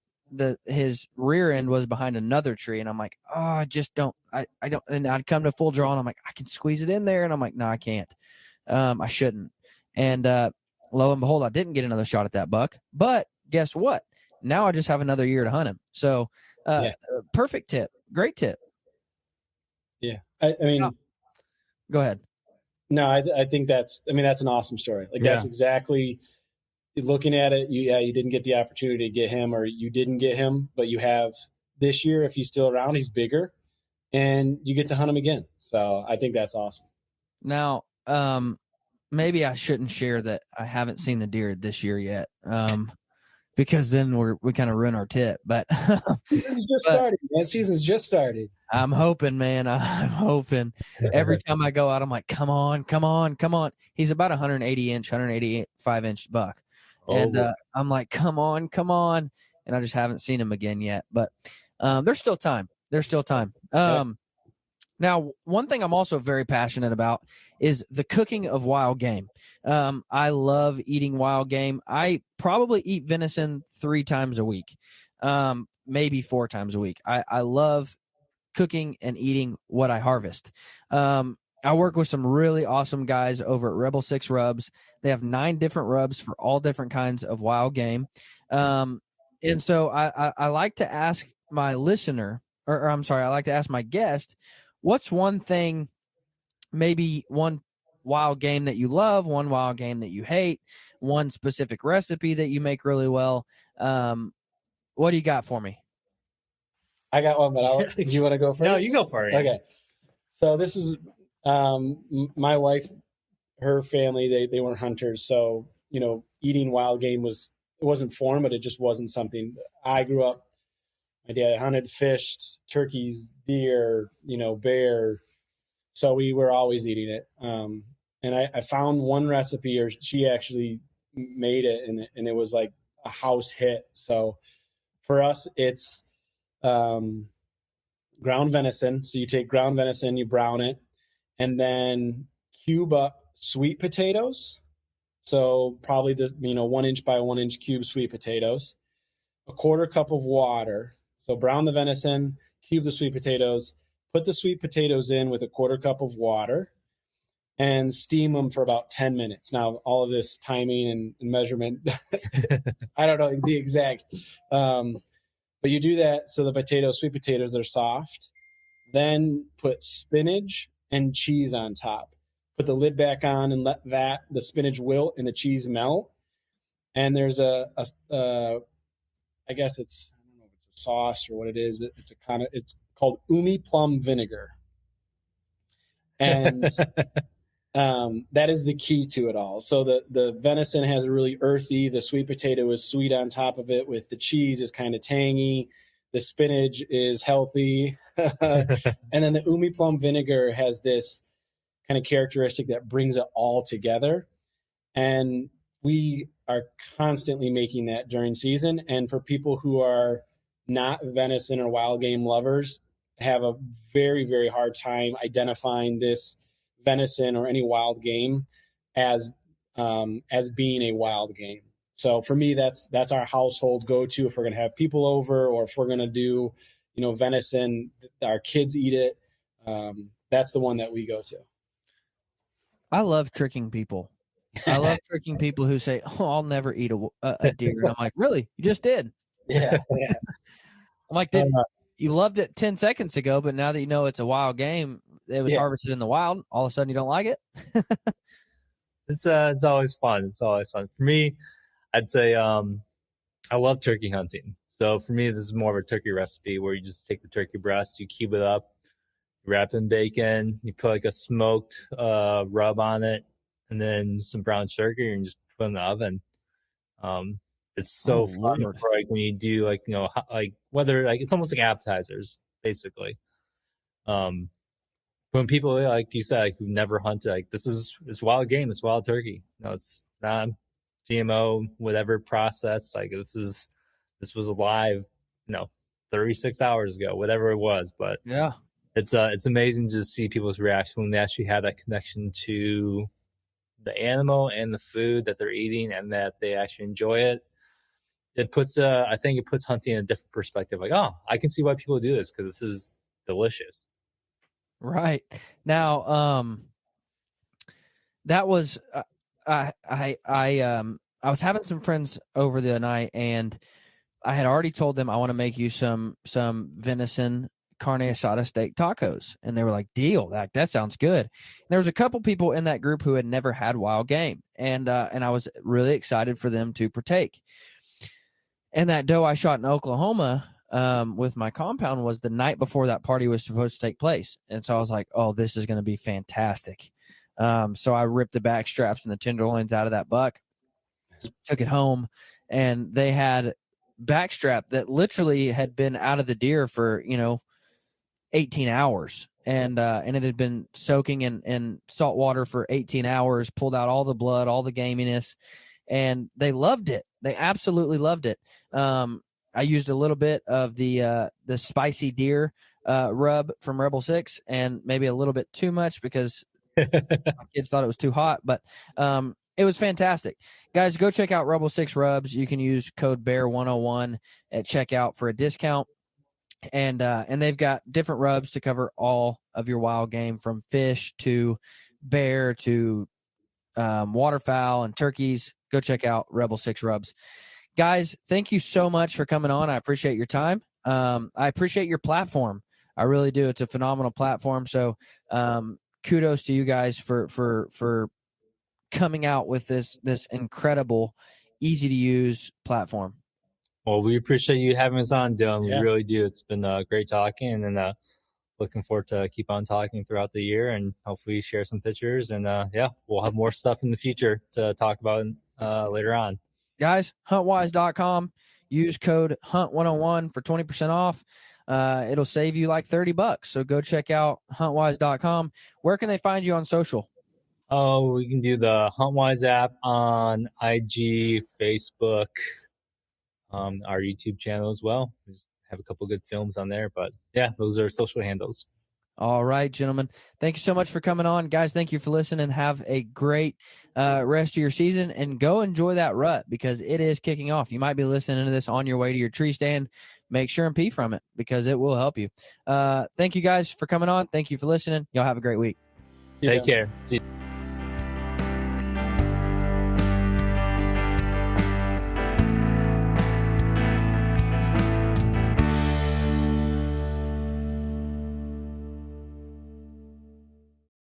his rear end was behind another tree, and I'm like, oh, I just don't. I don't. And I'd come to full draw, and I'm like, I can squeeze it in there, and I'm like, no, I can't. I shouldn't. And lo and behold, I didn't get another shot at that buck. But guess what? Now I just have another year to hunt him. So, perfect tip, great tip. Yeah, I mean, go ahead. No, I think that's an awesome story. Like, that's exactly, looking at it. You didn't get the opportunity to get him, or you didn't get him, but you have this year. If he's still around, he's bigger, and you get to hunt him again. So I think that's awesome. Now, maybe I shouldn't share that I haven't seen the deer this year yet, because then we kind of ruin our tip. But season's just started. Man, season's just started. I'm hoping, man. I'm hoping. Every time I go out, I'm like, come on, come on, come on. He's about 185-inch buck. And I'm like, come on, come on. And I just haven't seen him again yet. But there's still time. There's still time. Now, one thing I'm also very passionate about is the cooking of wild game. I love eating wild game. I probably eat venison 3 times a week, maybe 4 times a week. I love cooking and eating what I harvest. I work with some really awesome guys over at Rebel 6 Rubs. They have 9 different rubs for all different kinds of wild game. And so I like to ask my listener, or I'm sorry, I like to ask my guest, what's one thing, maybe one wild game that you love, one wild game that you hate, one specific recipe that you make really well? What do you got for me? I got one, but do you want to go first? No, you go for it. Okay. So this is my wife, her family, they weren't hunters. So, eating wild game wasn't foreign, but it just wasn't something. I grew up, my dad hunted, fished turkeys, deer, bear. So we were always eating it. And I found one recipe, or she actually made it, and it was like a house hit. So for us, it's ground venison. So you take ground venison, you brown it, and then cube up sweet potatoes. So probably 1 inch by 1 inch cube sweet potatoes, a 1/4 cup of water. So brown the venison, cube the sweet potatoes, put the sweet potatoes in with a 1/4 cup of water, and steam them for about 10 minutes. Now, all of this timing and measurement, I don't know the exact, but you do that so the sweet potatoes are soft. Then put spinach and cheese on top. Put the lid back on and let the spinach wilt and the cheese melt. And there's I guess it's, I don't know if it's a sauce or what it is. It's called umi plum vinegar. And that is the key to it all. So the venison has a really earthy, the sweet potato is sweet on top of it, with the cheese is kind of tangy, the spinach is healthy, and then the umi plum vinegar has this kind of characteristic that brings it all together. And we are constantly making that during season. And for people who are not venison or wild game lovers, have a very, very hard time identifying this venison or any wild game as being a wild game. So for me, that's our household go-to if we're going to have people over, or if we're going to do, venison, our kids eat it. That's the one that we go to. I love tricking people. I love tricking people who say, "Oh, I'll never eat a deer." And I'm like, "Really? You just did?" Yeah. I'm like, you loved it 10 seconds ago, but now that you know it's a wild game, it was harvested in the wild, all of a sudden you don't like it? It's always fun. It's always fun. For me, I'd say I love turkey hunting. So for me, this is more of a turkey recipe where you just take the turkey breast, you cube it up, you wrap it in bacon, you put like a smoked rub on it, and then some brown sugar, and just put it in the oven. It's so fun for like when you do like, you know, like whether like it's almost like appetizers basically. When people, like you said, like, who've never hunted, like it's wild game, it's wild turkey. No, it's not GMO, whatever process. Like this was alive, 36 hours ago, whatever it was. But yeah, it's amazing to see people's reaction when they actually have that connection to the animal and the food that they're eating, and that they actually enjoy it. It puts I think it puts hunting in a different perspective. Like, oh, I can see why people do this, because this is delicious. Right. Now, that was I was having some friends over the night, and I had already told them I want to make you some venison carne asada steak tacos, and they were like, "Deal, that sounds good." And there was a couple people in that group who had never had wild game, and I was really excited for them to partake. And that doe I shot in Oklahoma with my compound was the night before that party was supposed to take place. And so I was like, oh, this is going to be fantastic. So I ripped the back straps and the tenderloins out of that buck, took it home, and they had backstrap that literally had been out of the deer for, 18 hours. And it had been soaking in salt water for 18 hours, pulled out all the blood, all the gaminess, and they loved it. They absolutely loved it. I used a little bit of the spicy deer rub from Rebel 6, and maybe a little bit too much because my kids thought it was too hot, but it was fantastic. Guys, go check out Rebel 6 rubs. You can use code BEAR101 at checkout for a discount. And they've got different rubs to cover all of your wild game, from fish to bear to waterfowl and turkeys. Go check out Rebel 6 rubs. Guys, thank you so much for coming on. I appreciate your time. I appreciate your platform. I really do. It's a phenomenal platform. So kudos to you guys for coming out with this incredible, easy to use platform. Well, we appreciate you having us on, Dylan. Yeah. We really do. It's been great talking, and looking forward to keep on talking throughout the year, and hopefully share some pictures. And we'll have more stuff in the future to talk about later on. Guys, HuntWise.com. Use code HUNT101 for 20% off. It'll save you like $30. So go check out HuntWise.com. Where can they find you on social? Oh, we can do the HuntWise app on IG, Facebook, our YouTube channel as well. We just have a couple good films on there, but yeah, those are social handles. All right, gentlemen. Thank you so much for coming on. Guys, thank you for listening. Have a great rest of your season, and go enjoy that rut, because it is kicking off. You might be listening to this on your way to your tree stand. Make sure and pee from it, because it will help you. Thank you guys for coming on. Thank you for listening. Y'all have a great week. Take care. See you.